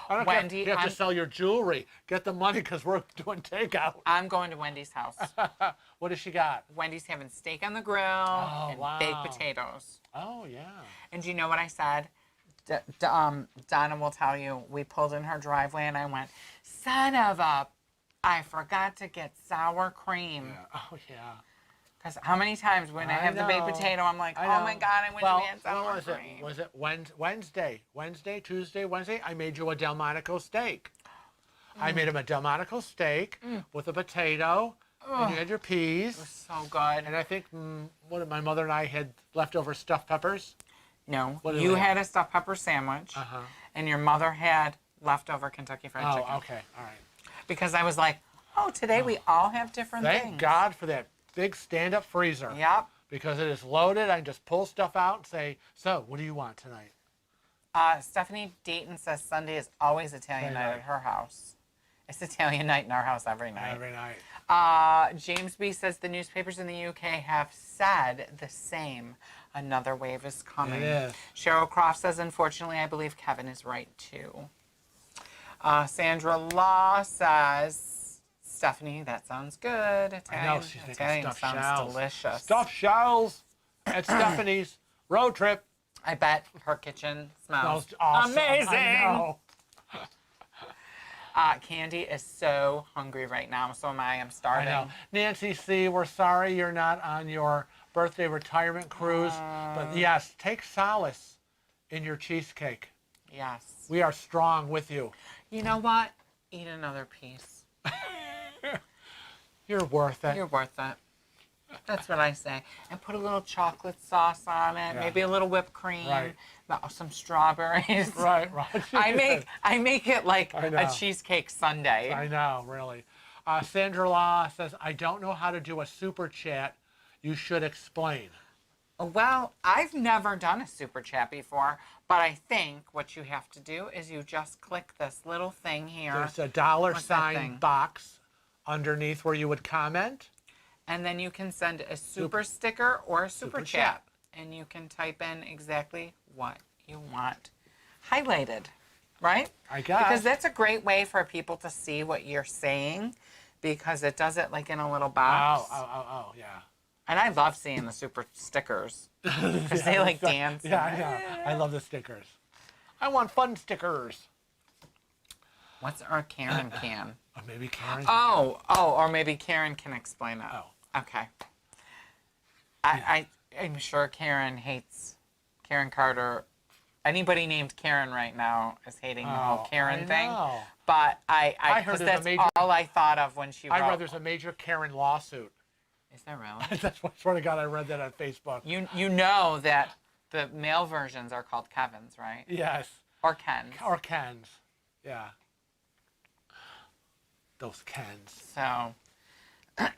I don't Wendy, care. You have to sell your jewelry. Get the money because we're doing takeout. I'm going to Wendy's house. What does she got? Wendy's having steak on the grill and baked potatoes. Oh, yeah. And do you know what I said? Donna will tell you, we pulled in her driveway and I went, son of a, I forgot to get sour cream. Yeah. Oh, yeah. Because how many times when I have the baked potato, I'm like, oh my God, I wish we had sour cream. Was it Wednesday, Tuesday, Wednesday? I made you a Delmonico steak. I made him a Delmonico steak with a potato, and you had your peas. It was so good. And I think my mother and I had leftover stuffed peppers. No, What did you we had a stuffed pepper sandwich, and your mother had leftover Kentucky Fried Chicken. Oh, okay, all right. Because I was like, oh, today we all have different things. Thank God for that big stand-up freezer. Yep. Because it is loaded. I can just pull stuff out and say, so, what do you want tonight? Stephanie Dayton says Sunday is always Italian night at her house. It's Italian night in our house every night. Every night. James B says the newspapers in the UK have said the same. Another wave is coming. It is. Cheryl Croft says, unfortunately, I believe Kevin is right too. Sandra Law says, Stephanie, that sounds good. Italian, I know, she's making Italian stuffed sounds shells. delicious. Stuffed shells at Stephanie's road trip. I bet her kitchen smells Awesome. amazing. I know. Candy is so hungry right now. So am I. I'm starving. I know. Nancy C., we're sorry you're not on your birthday retirement cruise. But yes, take solace in your cheesecake. Yes. We are strong with you. You know what? Eat another piece. You're worth it. You're worth it. That's what I say. And put a little chocolate sauce on it, Yeah. maybe a little whipped cream, Right. some strawberries. Right. I make it like I know. a cheesecake sundae. I know, really. Sandra Law says, I don't know how to do a super chat. You should explain. Well, I've never done a super chat before, but I think what you have to do is you just click this little thing here. There's a dollar What's that sign thing? box underneath where you would comment. And then you can send a super sticker or a super Super chat. chat. And you can type in exactly what you want highlighted, right? I guess. Because that's a great way for people to see what you're saying, because it does it like in a little box. Oh, yeah. And I love seeing the super stickers because they like dance. Yeah, I know. I love the stickers. I want fun stickers. What's our Karen can? Or maybe Karen. Or maybe Karen can explain it. Oh. Okay. I'm sure Karen hates Karen Carter. Anybody named Karen right now is hating the whole Karen thing. Know. But I heard because there's a that's major- all I thought of when she wrote. I read there's a major Karen lawsuit. Is there really? That's what, swear to God, I read that on Facebook. You know that the male versions are called Kevins, right? Yes. Or Kens. Or Kens. Yeah. Those Kens. So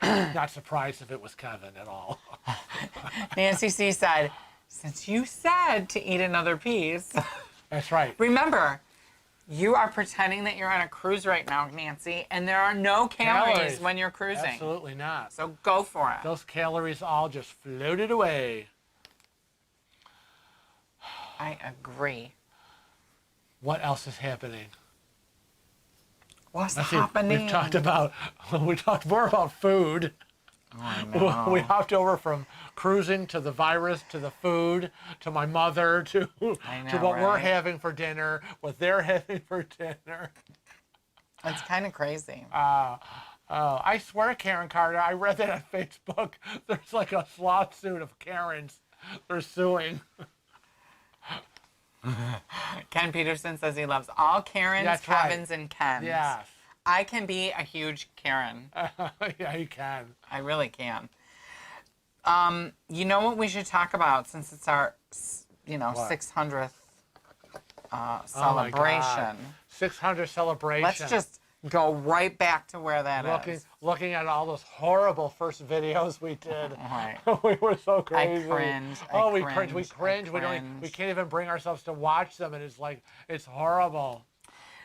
Not surprised if it was Kevin at all. Nancy C said, since you said to eat another piece, That's right. remember, you are pretending that you're on a cruise right now, Nancy, and there are no calories when you're cruising. Absolutely not. So go for it. Those calories all just floated away. I agree. What else is happening? What's Let's see, happening? we talked more about food. Oh, I know. We hopped over from cruising to the virus to the food to my mother to I know, to what we're right? having for dinner, what they're having for dinner. It's kind of crazy. I swear, Karen Carter, I read that on Facebook. There's like a lawsuit of Karens. They're suing. Ken Peterson says he loves all Karens, That's right. Kevins, and Kens. Yes. I can be a huge Karen. Yeah, you can. I really can. You know what we should talk about since it's our, What? 600th Oh my celebration. God. 600 celebration. Let's just go right back to where that is. Looking at all those horrible first videos we did. Right. We were so crazy. cringe. We cringe. We can't even bring ourselves to watch them, and it's horrible.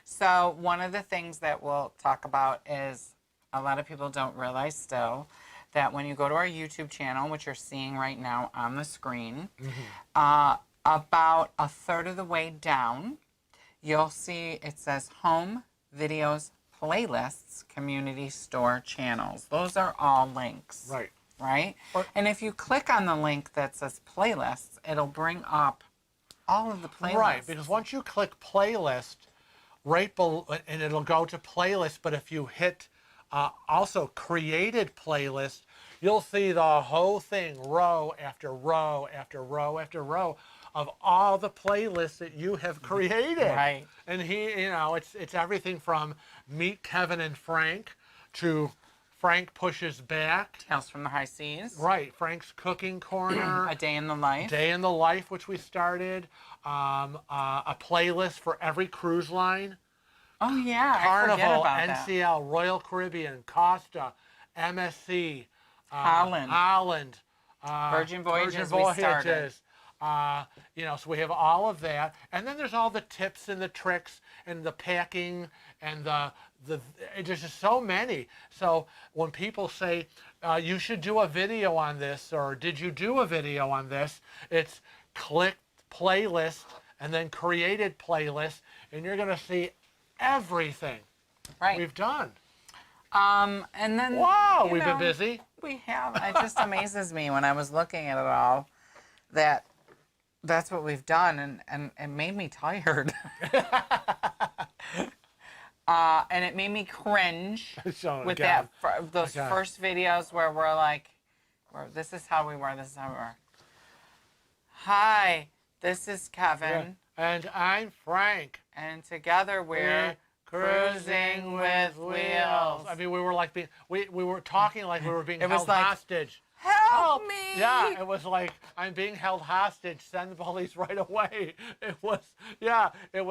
So one of the things that we'll talk about is a lot of people don't realize still that when you go to our YouTube channel, which you're seeing right now on the screen, about a third of the way down, you'll see it says Home, Videos, Playlists, Community Store Channels. Those are all links. Right. Right? And if you click on the link that says Playlists, it'll bring up all of the playlists. Right, because once you click playlist, right below, and it'll go to playlist, but if you hit also created playlist, you'll see the whole thing, row after row after row after row of all the playlists that you have created. Right. And it's everything from Meet Kevin and Frank to Frank Pushes Back. Tales from the High Seas. Right, Frank's Cooking Corner. A Day in the Life. Day in the Life, which we started. A playlist for every cruise line. Oh, yeah. Carnival, I forget about that. NCL, Royal Caribbean, Costa, MSC, Holland. Holland, Virgin Voyages we started. So we have all of that, and then there's all the tips and the tricks and the packing and there's just so many. So when people say you should do a video on this, or did you do a video on this, it's click playlist and then created playlist, and you're gonna see everything we've done. And then Wow, we've been busy. We have. It just amazes me when I was looking at it all that that's what we've done, and it made me tired. And it made me cringe with those first videos where we're like, this is how we were, this is how we were. Hi, this is Kevin. And I'm Frank. And together we're Cruising with Wheels. I mean, we were like we were talking like we were being held hostage. Help me! Yeah, it was like, I'm being held hostage. Send the police right away. It was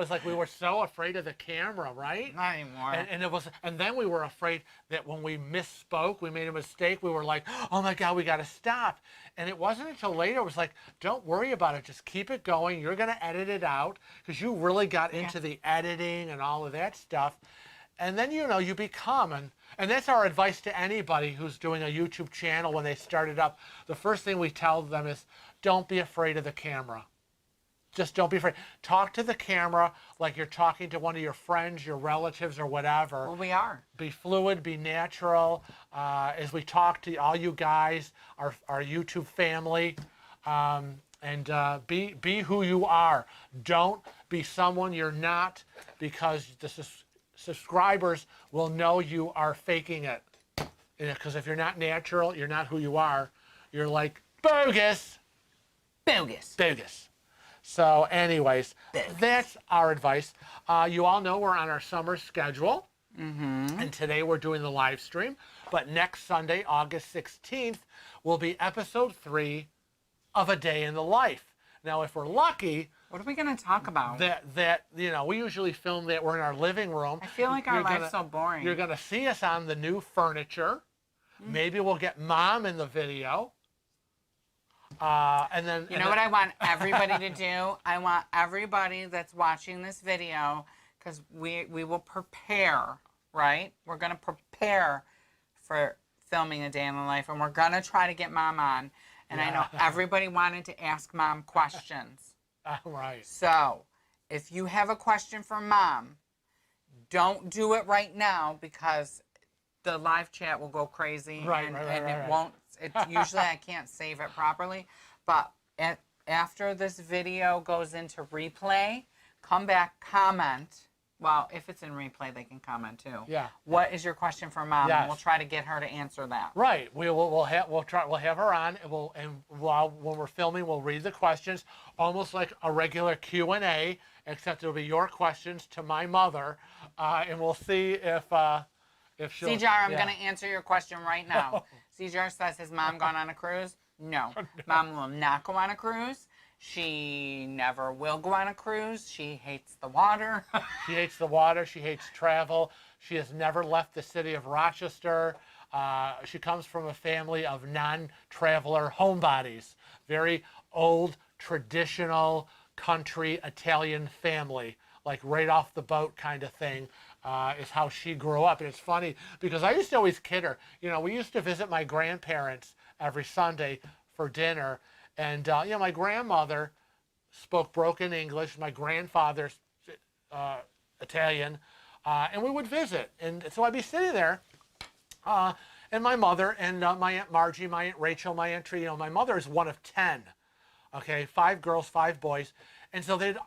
like we were so afraid of the camera, right? Not anymore. And then we were afraid that when we misspoke, we made a mistake, we were like, oh my God, we got to stop. And it wasn't until later, it was like, don't worry about it. Just keep it going. You're going to edit it out, because you really got into the editing and all of that stuff. And then, you become, and that's our advice to anybody who's doing a YouTube channel when they start it up. The first thing we tell them is, don't be afraid of the camera. Just don't be afraid. Talk to the camera like you're talking to one of your friends, your relatives, or whatever. Well, we are. Be fluid, be natural. As we talk to all you guys, our YouTube family, and be who you are. Don't be someone you're not, because subscribers will know you are faking it. Because if you're not natural, you're not who you are. You're like bogus. Bogus. So anyways, that's our advice. You all know we're on our summer schedule. And today we're doing the live stream. But next Sunday, August 16th, will be episode 3 of A Day in the Life. Now, if we're lucky, what are we going to talk about? That we usually film that we're in our living room. I feel like our life's so boring. You're going to see us on the new furniture. Maybe we'll get Mom in the video. And then what I want everybody to do? I want everybody that's watching this video, because we will prepare, right? We're going to prepare for filming A Day in the Life, and we're going to try to get Mom on. And I know everybody wanted to ask Mom questions. Right. So, if you have a question for Mom, don't do it right now, because the live chat will go crazy. Right. It won't. Usually I can't save it properly. But after this video goes into replay, come back, comment. Well, if it's in replay, they can comment too. Yeah. What is your question for Mom? Yes. And we'll try to get her to answer that. Right. We'll have her on. When we're filming, we'll read the questions, almost like a regular Q&A, except it'll be your questions to my mother, and we'll see if she'll. CJR, I'm going to answer your question right now. CJR says, has Mom gone on a cruise? No. Mom will not go on a cruise. She never will go on a cruise. She hates the water. She hates the water. She hates travel. She has never left the city of Rochester. She comes from a family of non-traveler homebodies. Very old, traditional, country Italian family. Like right off the boat kind of thing is how she grew up. And it's funny because I used to always kid her. We used to visit my grandparents every Sunday for dinner. And, my grandmother spoke broken English. My grandfather's Italian. And we would visit. And so I'd be sitting there. And my mother and my Aunt Margie, my Aunt Rachel, my Aunt Tree, my mother is one of 10. Okay, 5 girls, 5 boys. And so they'd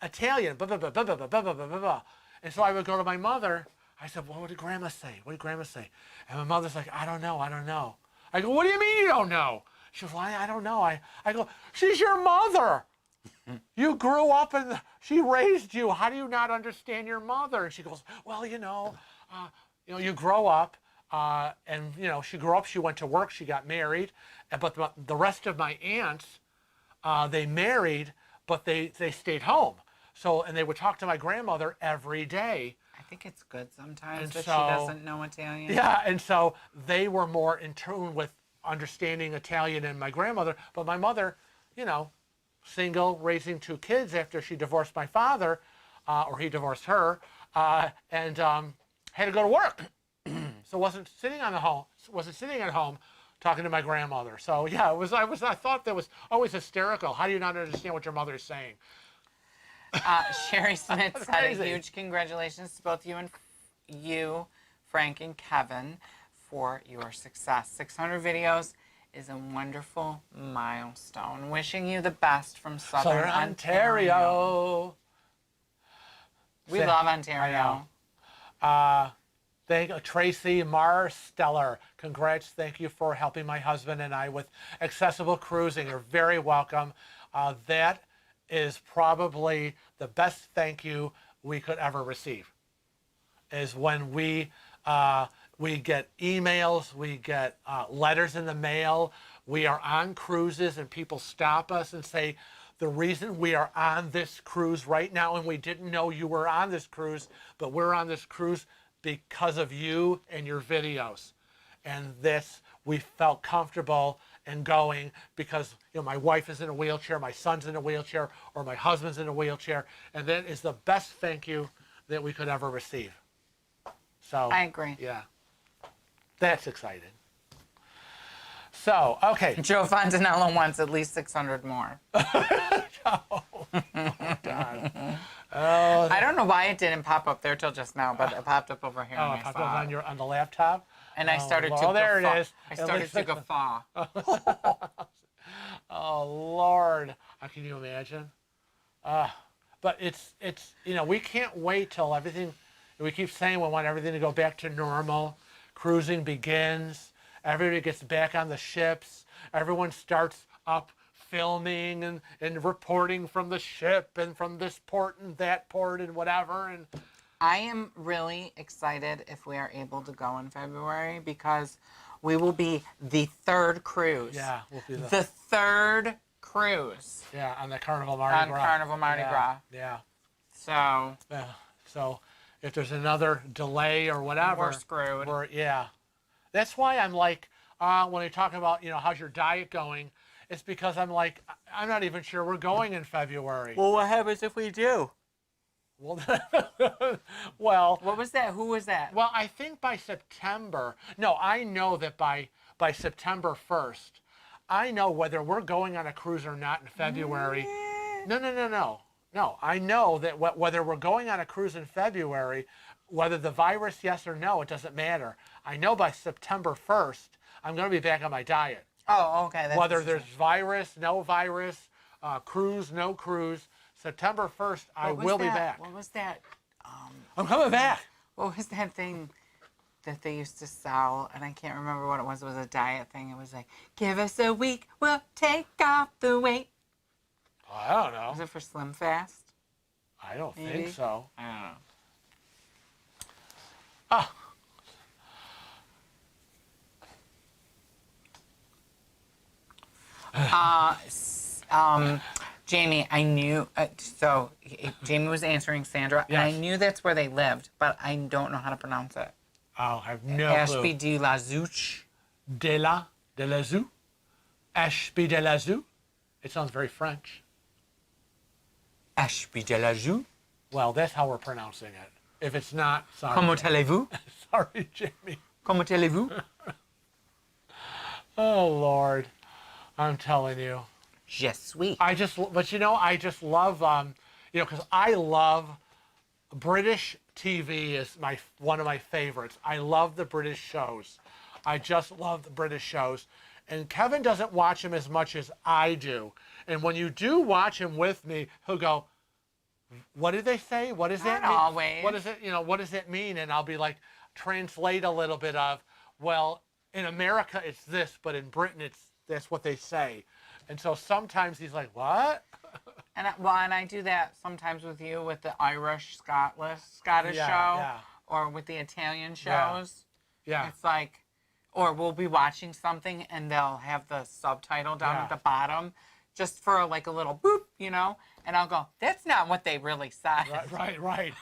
Italian, blah, blah, blah, blah, blah, blah, blah, blah, blah, blah. And so I would go to my mother. I said, well, what did Grandma say? What did Grandma say? And my mother's like, I don't know. I go, what do you mean you don't know? She goes, well, I don't know. I go, she's your mother. You grew up and she raised you. How do you not understand your mother? And she goes, well, you grow up. And, she grew up. She went to work. She got married. But the rest of my aunts, they married, but they stayed home. So, and they would talk to my grandmother every day. I think it's good sometimes that she doesn't know Italian. Yeah, and so they were more in tune with understanding Italian and my grandmother. But my mother, single, raising 2 kids after she divorced my father, or he divorced her, and had to go to work. So wasn't sitting at home talking to my grandmother. So yeah, I thought that was always hysterical. How do you not understand what your mother is saying? Sherry Smith said a crazy. huge congratulations to both you, Frank and Kevin, for your success. 600 videos is a wonderful milestone. Wishing you the best from Southern Ontario. We love Ontario. Thank Tracy Marsteller. Congrats. Thank you for helping my husband and I with accessible cruising. You're very welcome. That is probably the best thank you we could ever receive. Is when we get emails, we get letters in the mail. We are on cruises and people stop us and say, the reason we are on this cruise right now, and we didn't know you were on this cruise, but we're on this cruise because of you and your videos. And this, we felt comfortable in going because, you know, my wife is in a wheelchair, my son's in a wheelchair, or my husband's in a wheelchair. And that is the best thank you that we could ever receive. So I agree. Yeah. That's exciting. So, okay. Joe Fontanello wants at least 600 more. Oh, God. Oh, I don't know why it didn't pop up there till just now, but it popped up over here. oh, And it I popped saw up it. on the laptop? And I started to well, there guffaw. it is. I At started least to guffaw. Oh, Lord. Can you imagine? But it's you know, we can't wait till everything, we keep saying we want everything to go back to normal. Cruising begins. Everybody gets back on the ships. Everyone starts up filming and reporting from the ship and from this port and that port and whatever. And I am really excited if we are able to go in February because we will be the 3rd cruise. yeah, we'll be The 3rd cruise on the Carnival Mardi Gras. Carnival Mardi Gras. Yeah. So So if there's another delay or whatever, we're screwed. That's why I'm like, when they talk about, you know, how's your diet going, it's because I'm like, I'm not even sure we're going in February. Well, what happens if we do? Well, well, What was that? Who was that? well, I think by September, no, I know that by September 1st, I know whether we're going on a cruise or not in February. No, I know that whether we're going on a cruise in February, whether the virus, yes or no, it doesn't matter. I know by September 1st, I'm going to be back on my diet. Oh, okay. That's Whether there's virus, no virus, cruise, no cruise, September 1st, I will be back. What was that? I'm coming back. What was that thing that they used to sell? And I can't remember what it was. It was a diet thing. It was like, give us a week, we'll take off the weight. I don't know. Was it for Slim Fast? I don't Maybe? think so. I don't know. Jamie, I knew, Jamie was answering Sandra, and I Yes. knew that's where they lived, but I don't know how to pronounce it. Oh, I have no Ashby clue. de la Zouch. De la Zoo? Ashby de la Zoo? It sounds very French. Ashby de la Zouch. Well, that's how we're pronouncing it. If it's not, sorry. Comment allez-vous? Sorry, Jamie. Comment allez-vous? Oh, Lord. I'm telling you. Je suis. I just love, you know, because I love British TV is one of my favorites. I love the British shows. I just love the British shows. And Kevin doesn't watch them as much as I do. And when you do watch him with me, he'll go, what did they say? What does that Not mean? always. What is it, you know, what does it mean? And I'll be like, translate a little bit of, well, in America it's this, but in Britain that's what they say. And so sometimes he's like, what? And I do that sometimes with you with the Irish Scottish Yeah, show, yeah. or with the Italian Yeah. shows. Yeah. It's like, or we'll be watching something and they'll have the subtitle down Yeah. at the bottom, just for like a little boop, you know. And I'll go, that's not what they really said. Right.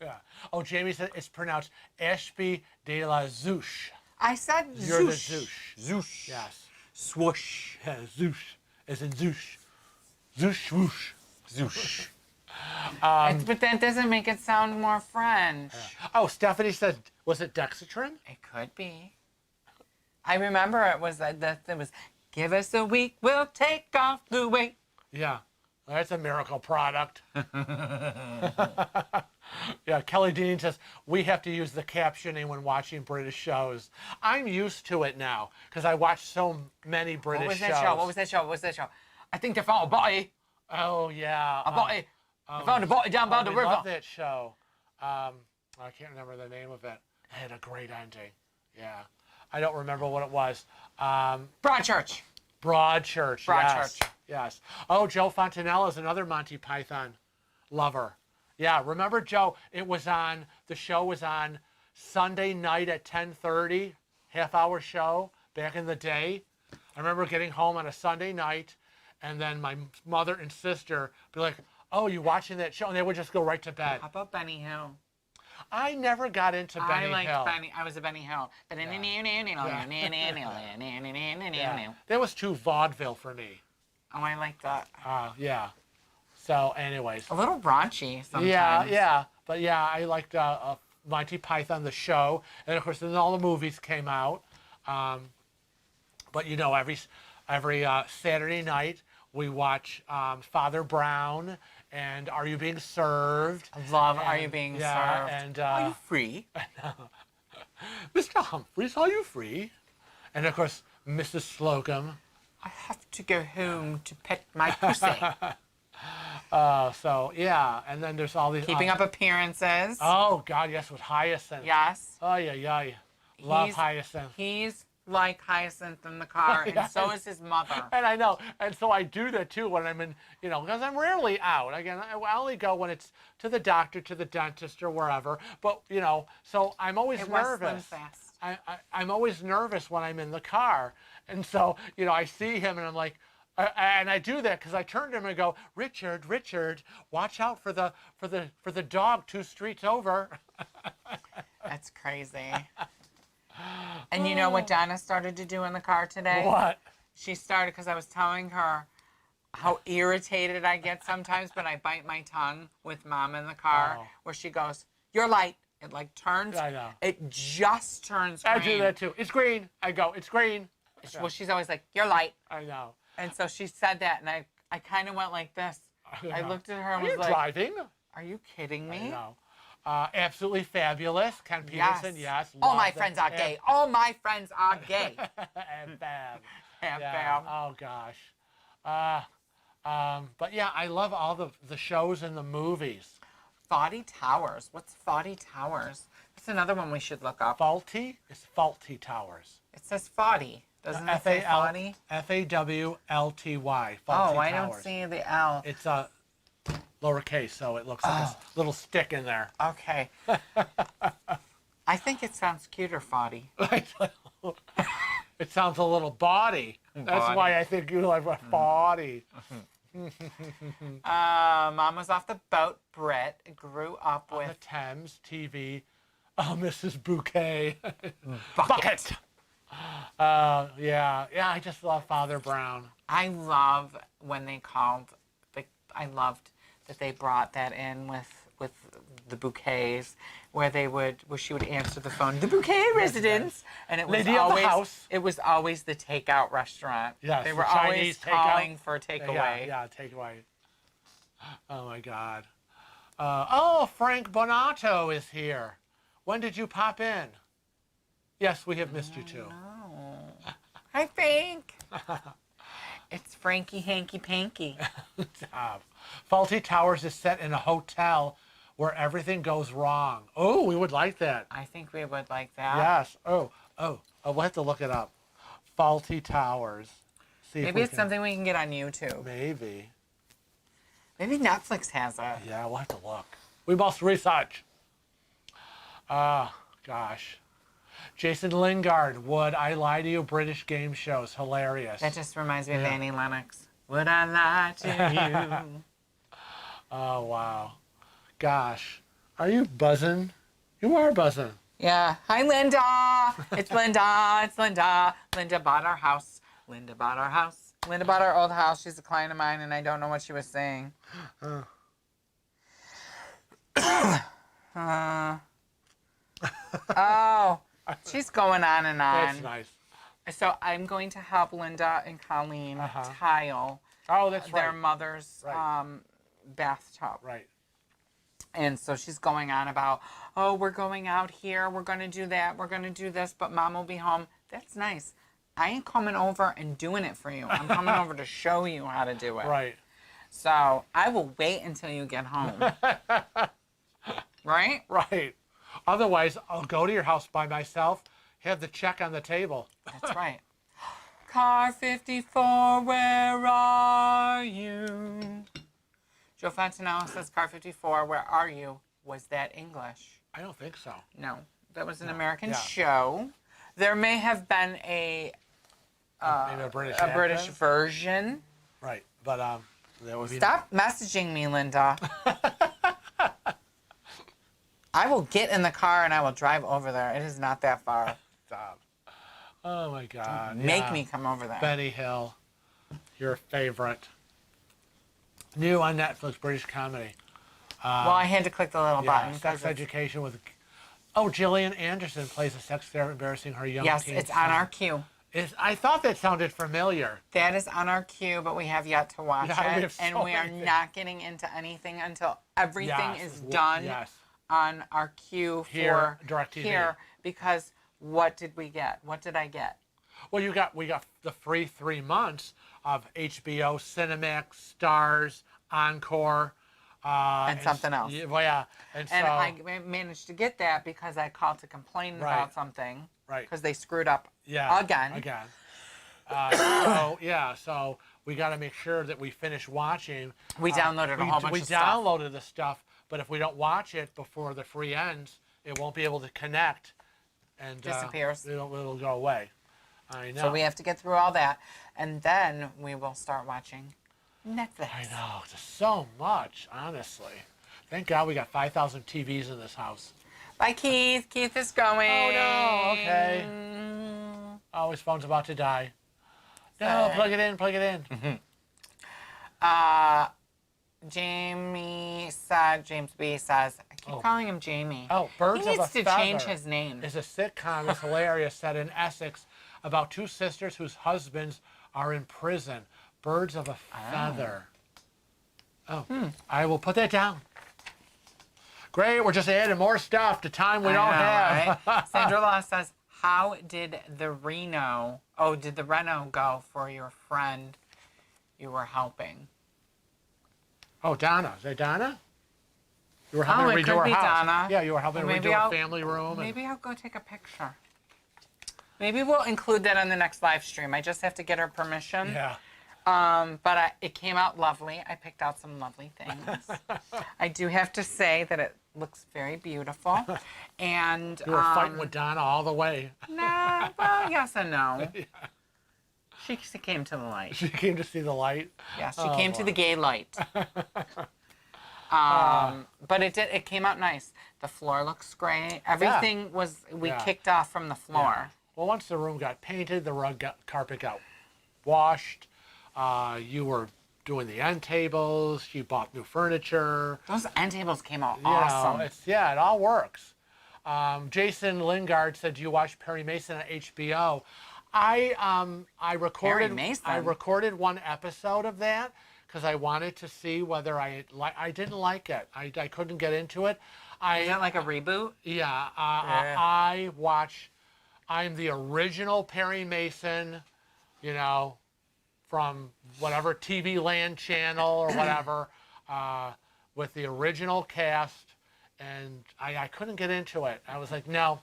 Yeah. Oh, Jamie said it's pronounced Ashby de la Zouch. I said You're the zoosh. Zouch. Zoosh. Yes. Swoosh. Yeah, Zouch. As in Zouch. Zoosh, whoosh. Zoosh. But that doesn't make it sound more French. Oh, Stephanie said, was it Dexatrin? It could be. I remember it was it was, give us a week, we'll take off the weight. Yeah, that's a miracle product. Yeah, Kelly Dean says, we have to use the captioning when watching British shows. I'm used to it now because I watch so many British What was shows. that show? What was that show? What was that show? I think they found a body. Oh, yeah. A body. They found a body down by the I river. love that show. I can't remember the name of it. It had a great ending. Yeah. I don't remember what it was. Broadchurch. Broadchurch. Broadchurch. Yes. Yes. Oh, Joe Fontanella is another Monty Python lover. Yeah. Remember, Joe? The show was on Sunday night at 10:30, half-hour show back in the day. I remember getting home on a Sunday night, and then my mother and sister be like, "Oh, you watching that show?" And they would just go right to bed. How about Benny Hill? I never got into Benny I liked Hill. Benny. I was a Benny Hill. Yeah. That was too vaudeville for me. Oh, I like that. Yeah. So, anyways. A little raunchy sometimes. Yeah. But yeah, I liked Monty Python, the show. And of course, then all the movies came out. But you know, every Saturday night, we watch Father Brown and Are You Being Served? I love Are You Being Served? And, Are you free? Mr. Humphreys, are you free? And of course, Mrs. Slocum. I have to go home to pet my pussy. So, yeah. And then there's all these... Keeping Up Appearances. Oh, God, yes, with Hyacinth. Yes. Oh, yeah. Love Hyacinth. He's like Hyacinth in the car, and so is his mother. And I know. And so I do that, too, when I'm in, because I'm rarely out. Again, I only go when it's to the doctor, to the dentist, or wherever. But, so I'm always nervous. Fast. I'm always nervous when I'm in the car. And so, I see him, and I'm like, and I do that because I turn to him and go, Richard, watch out for the dog 2 streets over. That's crazy. And you know what Donna started to do in the car today? What? She started, because I was telling her how irritated I get sometimes when I bite my tongue with Mom in the car, where she goes, "You're light." It like turns. I know. It just turns green. I do that too. It's green. I go, it's green. Well, she's always like, "You're light." I know. And so she said that, and I kind of went like this. I looked at her and Are was you like, driving? "Are you kidding me?" I know. Absolutely fabulous. Ken Peterson, yes. All love my that. friends are gay. All my friends are gay. And bad. And Yeah. bam. Oh, gosh. But yeah, I love all the shows and the movies. Fawlty Towers. What's Fawlty Towers? That's another one we should look up. Faulty? It's Faulty Towers. It says Fawlty. Doesn't it say Fawlty? F-A-W-L-T-Y. Oh, Faulty I Towers. don't see the L. It's a lowercase, so it looks like a little stick in there. Okay. I think it sounds cuter, Fawlty. It sounds a little body. That's why I think you like a body. Mom was off the boat. Brett grew up On the with Thames TV. Oh, Mrs. Bouquet. Bucket. Yeah, I just love Father Brown. I love when they called. I loved that they brought that in with the bouquets, where she would answer the phone, the bouquet residence, and it was Lady of the house. It was always the takeout restaurant. Yes, they the were always Chinese calling takeout. for takeaway. Yeah, takeaway. Oh my God. Frank Bonato is here. When did you pop in? Yes, we have missed you too. Oh. Hi, Frank. It's Frankie Hanky Panky. Faulty Towers is set in a hotel where everything goes wrong. Oh, we would like that. I think we would like that. Yes. Oh, we'll have to look it up. Faulty Towers. See Maybe it's something we can get on YouTube. Maybe. Maybe Netflix has it. Yeah, we'll have to look. We must research. Gosh. Jason Lingard, Would I Lie to You? British game shows. Hilarious. That just reminds me of Annie Lennox. Would I lie to you? Oh, wow. Gosh. Are you buzzing? You are buzzing. Yeah. Hi, Linda. It's Linda. It's Linda. Linda bought our house. Linda bought our house. Linda bought our old house. She's a client of mine, and I don't know what she was saying. Oh, she's going on and on. That's nice. So I'm going to help Linda and Colleen tile Oh, that's their right. mother's Right. bathtub. Right. And so she's going on about, oh, we're going out here. We're going to do that. We're going to do this. But Mom will be home. That's nice. I ain't coming over and doing it for you. I'm coming over to show you how to do it. Right. So I will wait until you get home. Right? Right. Otherwise, I'll go to your house by myself, have the check on the table. That's right. Car 54, where are you? Joe Fontanello says, Car 54, where are you? Was that English? I don't think so. No, that was an American Yeah. show. There may have been Maybe a British British accent? version. Right. But that would be Stop messaging me, Linda. I will get in the car and I will drive over there. It is not that far. Stop. Oh my God. Make yeah. me come over there. Benny Hill, your favorite. New on Netflix, British comedy. Well, I had to click the little button. Sex because it's- education with. Oh, Gillian Anderson plays a sex therapist embarrassing her young Yes, teen it's son. on our queue. I thought that sounded familiar. That is on our queue, but we have yet to watch Yeah, we it. have so And we are many things. not getting into anything until everything Yes, is done Yes. on our queue Here, for DirecTV. here. Because what did we get? What did I get? Well, we got the free 3 months of HBO, Cinemax, Stars, Encore, And something else. Well, yeah, and And so I managed to get that because I called to complain Right. about something. Right. Because they screwed up yeah, again. So we got to make sure that we finish watching. We downloaded a whole bunch we of stuff. downloaded the stuff, but if we don't watch it before the free ends, it won't be able to connect, and Disappears. It'll go away. I know. So we have to get through all that. And then we will start watching Netflix. I know. There's so much, honestly. Thank God we got 5,000 TVs in this house. Bye, Keith. Keith is going. Oh, no. Okay. Oh, his phone's about to die. No, plug it in, plug it in. James B says, I keep calling him Jamie. Oh, Birds He of a needs to Feather change his name. is a sitcom that's hilarious set in Essex about two sisters whose husbands are in prison. Birds of a Feather. Oh, I will put that down. Great, we're just adding more stuff to time we don't have. Right? Sandra Law says, how did the Reno go for your friend you were helping? Oh, Donna. Is that Donna? You were helping Oh, her it redo could her be house. Donna. Yeah, you were helping her Maybe redo her I'll- family room. Maybe I'll go take a picture. Maybe we'll include that on the next live stream. I just have to get her permission. Yeah. But it came out lovely. I picked out some lovely things. I do have to say that it looks very beautiful. And You were fighting with Donna all the way. no, well, yes and no. She came to the light. She came to see the light. Yes, she Oh, came to boy. the gay light. But it came out nice. The floor looks great. Everything we Yeah. kicked off from the floor. Yeah. Well, once the room got painted, the carpet got washed. You were doing the end tables. You bought new furniture. Those end tables came out You know, awesome. it all works. Jason Lingard said, "Do you watch Perry Mason on HBO?" I recorded Mason? I recorded one episode of that because I wanted to see whether I didn't like it. I couldn't get into it. Is that like a reboot? Yeah, I'm the original Perry Mason, from whatever TV Land channel or whatever, with the original cast, and I couldn't get into it. I was like, no,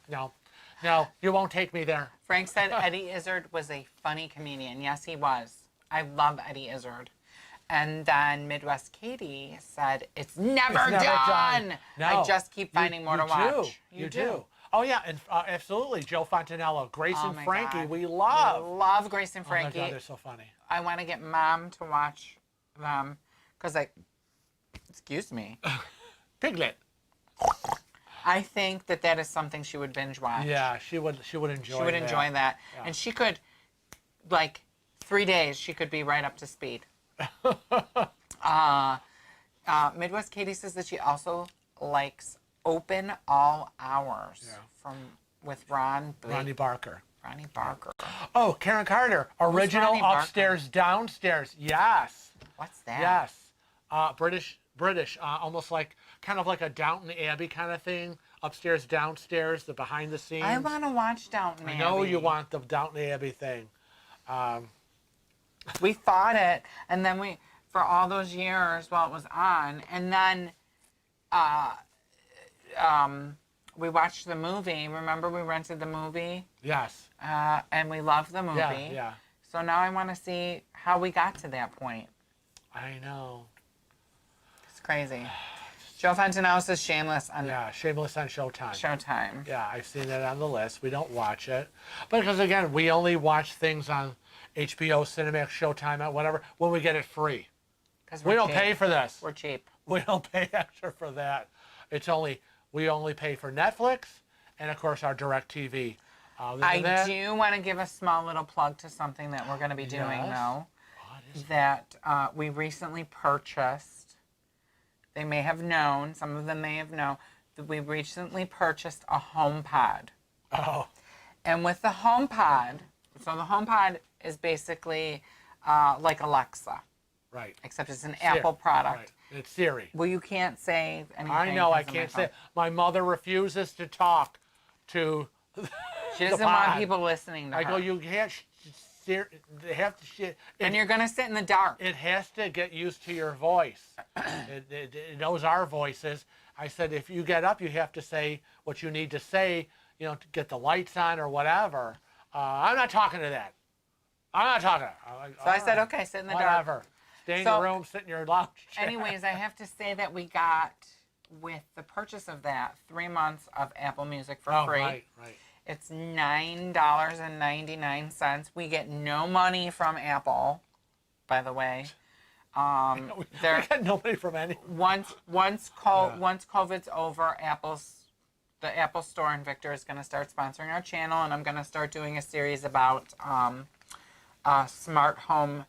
you won't take me there. Frank said Eddie Izzard was a funny comedian. Yes, he was. I love Eddie Izzard. And then Midwest Katie said, it's never done. No, I just keep finding more to watch. You do. Oh, yeah, and absolutely. Joe Fontanello, Grace Oh and my Frankie, God. we love. Love Grace and Frankie. Oh, my God, they're so funny. I want to get Mom to watch them because excuse me. Piglet. I think that is something she would binge watch. Yeah, she would enjoy that. She would enjoy that. Yeah. And she could, 3 days, she could be right up to speed. Midwest Katie says that she also likes Open All Hours with Ronnie Barker. Ronnie Barker. Oh, Karen Carter. Original Ronnie Barker? Upstairs, Downstairs. Yes. What's that? Yes. British, almost like, kind of like a Downton Abbey kind of thing. Upstairs, downstairs, the behind the scenes. I want to watch Downton Abbey. I know you want the Downton Abbey thing. We fought it, and then for all those years while it was on, and then we watched the movie. Remember we rented the movie? Yes. And we loved the movie. Yeah. So now I want to see how we got to that point. I know. It's crazy. Joe Fontanelle says Shameless on Shameless on Showtime. Showtime. Yeah, I've seen it on the list. We don't watch it. But because, again, we only watch things on HBO, Cinemax, Showtime, whatever, when we get it free. We don't pay for this. We're cheap. We don't pay extra for that. We only pay for Netflix and, of course, our DirecTV. I do want to give a small little plug to something that we're going to be doing, though. That we recently purchased. They may have known, some of them may have known, that we recently purchased a HomePod. Oh. And with the HomePod, so the HomePod is basically like Alexa. Right. Except it's an Apple product. Right. It's Siri. Well, you can't say anything. I know, I can't say. My mother refuses to talk to She doesn't want people listening to her. I go, you can't, they have to, and you're going to sit in the dark. It has to get used to your voice. It knows our voices. I said, if you get up, you have to say what you need to say, to get the lights on or whatever. I'm not talking to that. I'm not talking to that. So I said, okay, sit in the dark. Whatever. Stay in your room, sit in your lounge chair. Anyways, I have to say that we got, with the purchase of that, 3 months of Apple Music for free. Right. It's $9.99. We get no money from Apple, by the way. We got nobody from any. Once COVID's over, the Apple Store in Victor is going to start sponsoring our channel, and I'm going to start doing a series about smart home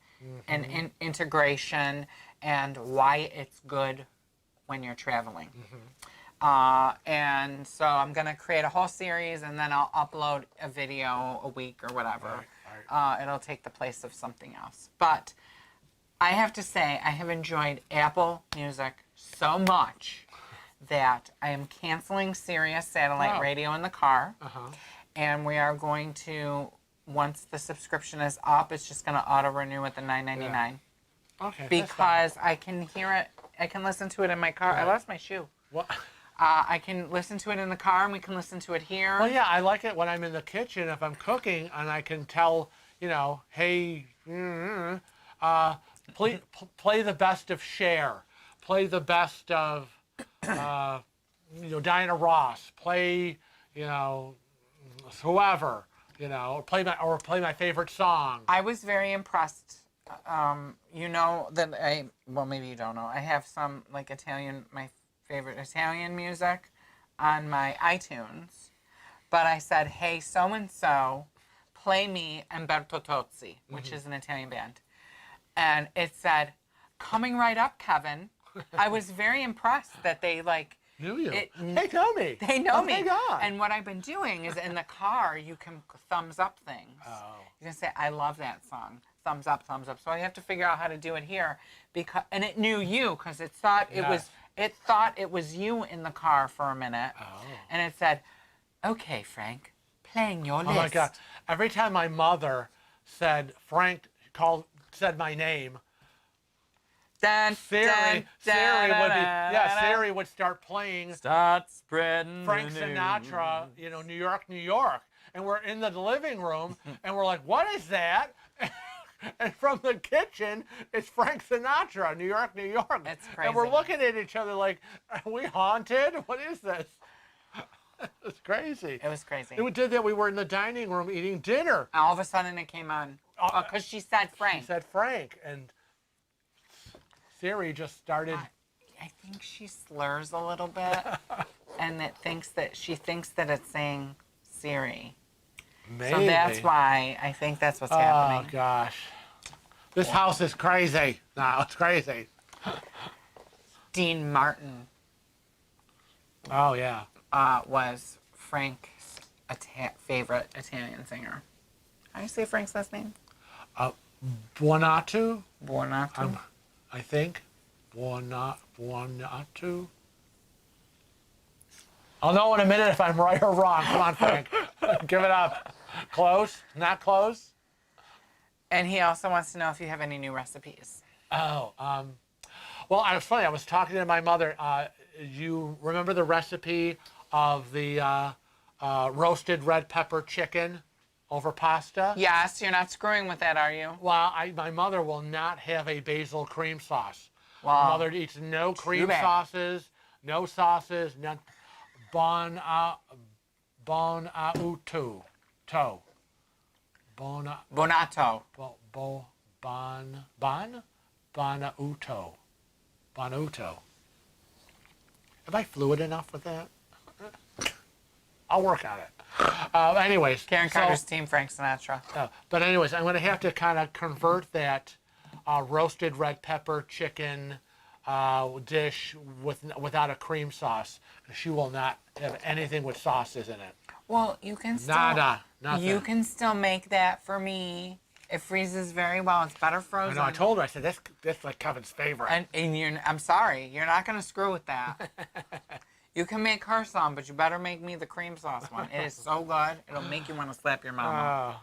and integration and why it's good when you're traveling. And so I'm going to create a whole series, and then I'll upload a video a week or whatever. Right. It'll take the place of something else. But I have to say, I have enjoyed Apple Music so much that I am canceling Sirius satellite radio in the car. And we are going to, once the subscription is up, it's just going to auto-renew at the $9.99. Okay. Because I can hear it, I can listen to it in my car. Right. I lost my shoe. What? I can listen to it in the car, and we can listen to it here. Well, yeah, I like it when I'm in the kitchen, if I'm cooking, and I can tell, hey, play the best of Cher, play the best of, Diana Ross, play, whoever, play my favorite song. I was very impressed. That maybe you don't know. I have some my favorite Italian music on my iTunes, but I said, hey, so-and-so, play me Umberto Tozzi, which is an Italian band. And it said, coming right up, Kevin. I was very impressed that they knew you. They know me. They know me. Thank God. And what I've been doing is in the car, you can thumbs up things. Oh. You can say, I love that song. Thumbs up, thumbs up. So I have to figure out how to do it here, and it knew you because it thought it was you in the car for a minute. Oh. And it said, okay, Frank, playing your list. Oh my God. Every time my mother said said my name, Siri would start playing. Start spreading Frank Sinatra, New York, New York. And we're in the living room, and we're like, what is that? And from the kitchen, it's Frank Sinatra, New York, New York. That's crazy. And we're looking at each other like, are we haunted? What is this? It's crazy. It was crazy. We did that. We were in the dining room eating dinner. All of a sudden, it came on. Because she said Frank. She said Frank. And Siri just started. I think she slurs a little bit. And she thinks that it's saying Siri. Maybe. So that's why I think that's what's happening. Oh, gosh. This house is crazy. No, it's crazy. Dean Martin Oh, yeah. was Frank's favorite Italian singer. How do you say Frank's last name? Buonato, Buonato. I think. Buonato. I'll know in a minute if I'm right or wrong. Come on, Frank. Give it up. Close? Not close? And he also wants to know if you have any new recipes. Oh, well, I was funny. I was talking to my mother. You remember the recipe of the roasted red pepper chicken over pasta? Yes, you're not screwing with that, are you? Well, my mother will not have a basil cream sauce. Well, My mother eats no cream bad. sauces, no sauces, none. Bon auto. To. Bona. Bonato. Bonauto. Bonuto. Am I fluid enough with that? I'll work on it. Anyways. Karen Carter's team, Frank Sinatra. But anyways, I'm going to have to kind of convert that roasted red pepper chicken dish without a cream sauce. She will not have anything with sauces in it. Well, you can still Nothing. you can still make that for me. It freezes very well. It's better I frozen. know. I told her. I said that's like Kevin's favorite. And I'm sorry, you're not gonna screw with that. You can make her some, but you better make me the cream sauce one. It is so good. It'll make you want to slap your mama.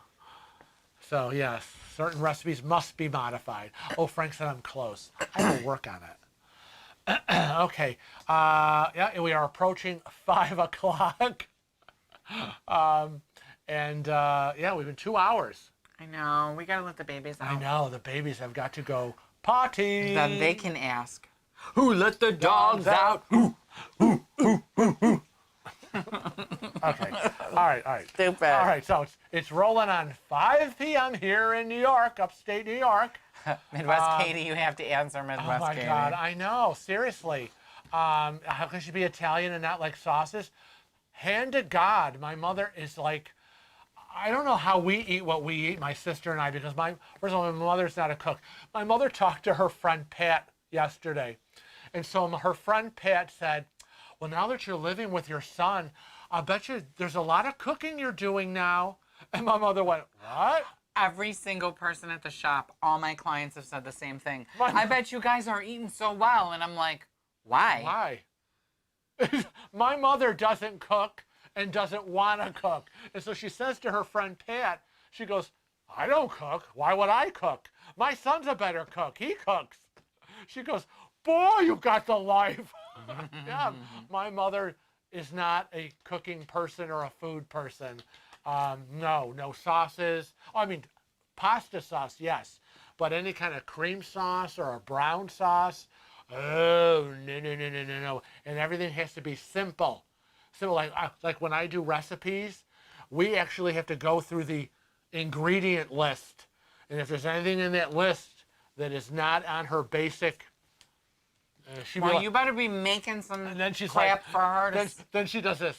So yes, certain recipes must be modified. Oh, Frank said I'm close. I will work on it. Okay. Yeah, we are approaching 5 o'clock. Yeah, we've been 2 hours. I know. We gotta let the babies out. I know, the babies have got to go potty. Then they can ask, "Who let the dogs out?" Okay. All right. Stupid. All right, so it's rolling on 5 p.m. here in New York, upstate New York. Midwest Katie, you have to answer Midwest Oh my Katie. God, I know, seriously. How can she be Italian and not like sauces? Hand to God, my mother is like, I don't know how we eat what we eat, my sister and I, because first of all, my mother's not a cook. My mother talked to her friend Pat yesterday. And so her friend Pat said, well, now that you're living with your son, I bet you there's a lot of cooking you're doing now. And my mother went, what? Every single person at the shop, all my clients have said the same thing. I bet you guys are eating so well. And I'm like, why? Why? My mother doesn't cook and doesn't want to cook. And so she says to her friend Pat, she goes, I don't cook. Why would I cook? My son's a better cook. He cooks. She goes, boy, you got the life. Yeah, my mother is not a cooking person or a food person. No sauces. I mean, pasta sauce, yes. But any kind of cream sauce or a brown sauce, oh, no. And everything has to be simple. So like when I do recipes, we actually have to go through the ingredient list. And if there's anything in that list that is not on her basic, well, you better be making some and then she's crap like, for her. Then she does this.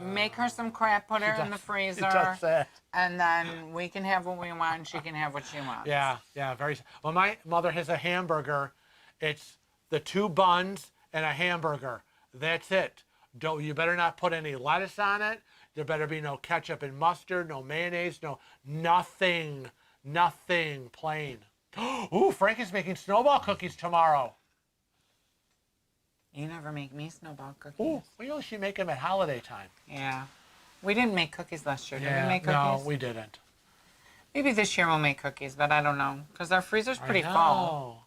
Make her some crap, put her in the freezer, She does that. and then we can have what we want and she can have what she wants. Yeah, very. Well, my mother has a hamburger. It's the 2 buns and a hamburger. That's it. You better not put any lettuce on it. There better be no ketchup and mustard, no mayonnaise, nothing, plain. Ooh, Frank is making snowball cookies tomorrow. You never make me snowball cookies. Ooh, we usually make them at holiday time. Yeah. We didn't make cookies last year. Did we make no, cookies? we didn't. Maybe this year we'll make cookies, but I don't know. Because our freezer's pretty full. full.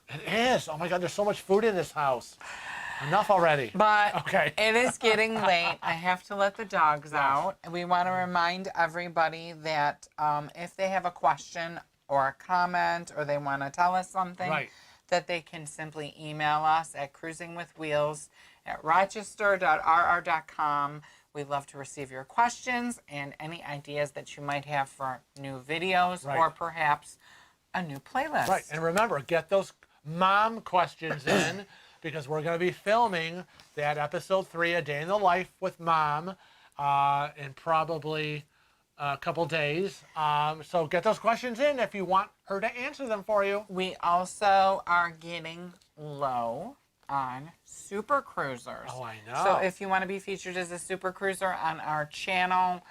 It is. Oh my God, there's so much food in this house. Enough already. But Okay. it is getting late. I have to let the dogs out. And we want to remind everybody that if they have a question or a comment or they want to tell us something, Right. that they can simply email us at cruisingwithwheels@rochester.rr.com. We'd love to receive your questions and any ideas that you might have for new videos Right. or perhaps a new playlist. Right, and remember, get those mom questions in because we're going to be filming that episode 3, A Day in the Life with Mom, and probably couple days. So get those questions in if you want her to answer them for you. We also are getting low on super cruisers. Oh, I know. So if you want to be featured as a super cruiser on our channel,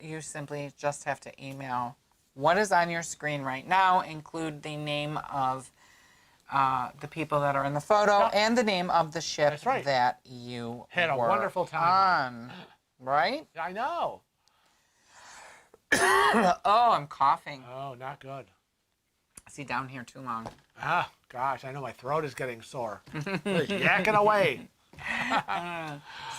you simply just have to email what is on your screen right now, include the name of the people that are in the photo and the name of the ship That's right. that you Had a were wonderful time on. Right? I know. Oh, I'm coughing. Oh, not good. See, down here too long. Ah, gosh, I know my throat is getting sore. Just yakking away.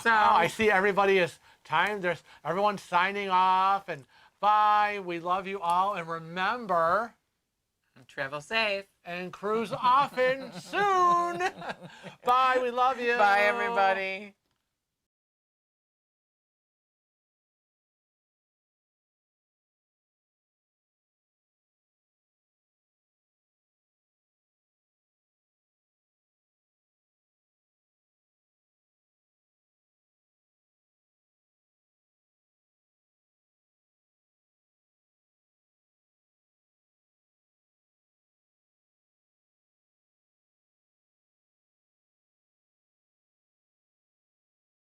So I see everybody is time. There's everyone's signing off and bye. We love you all. And remember, travel safe. and cruise often soon. Bye. We love you. Bye, everybody.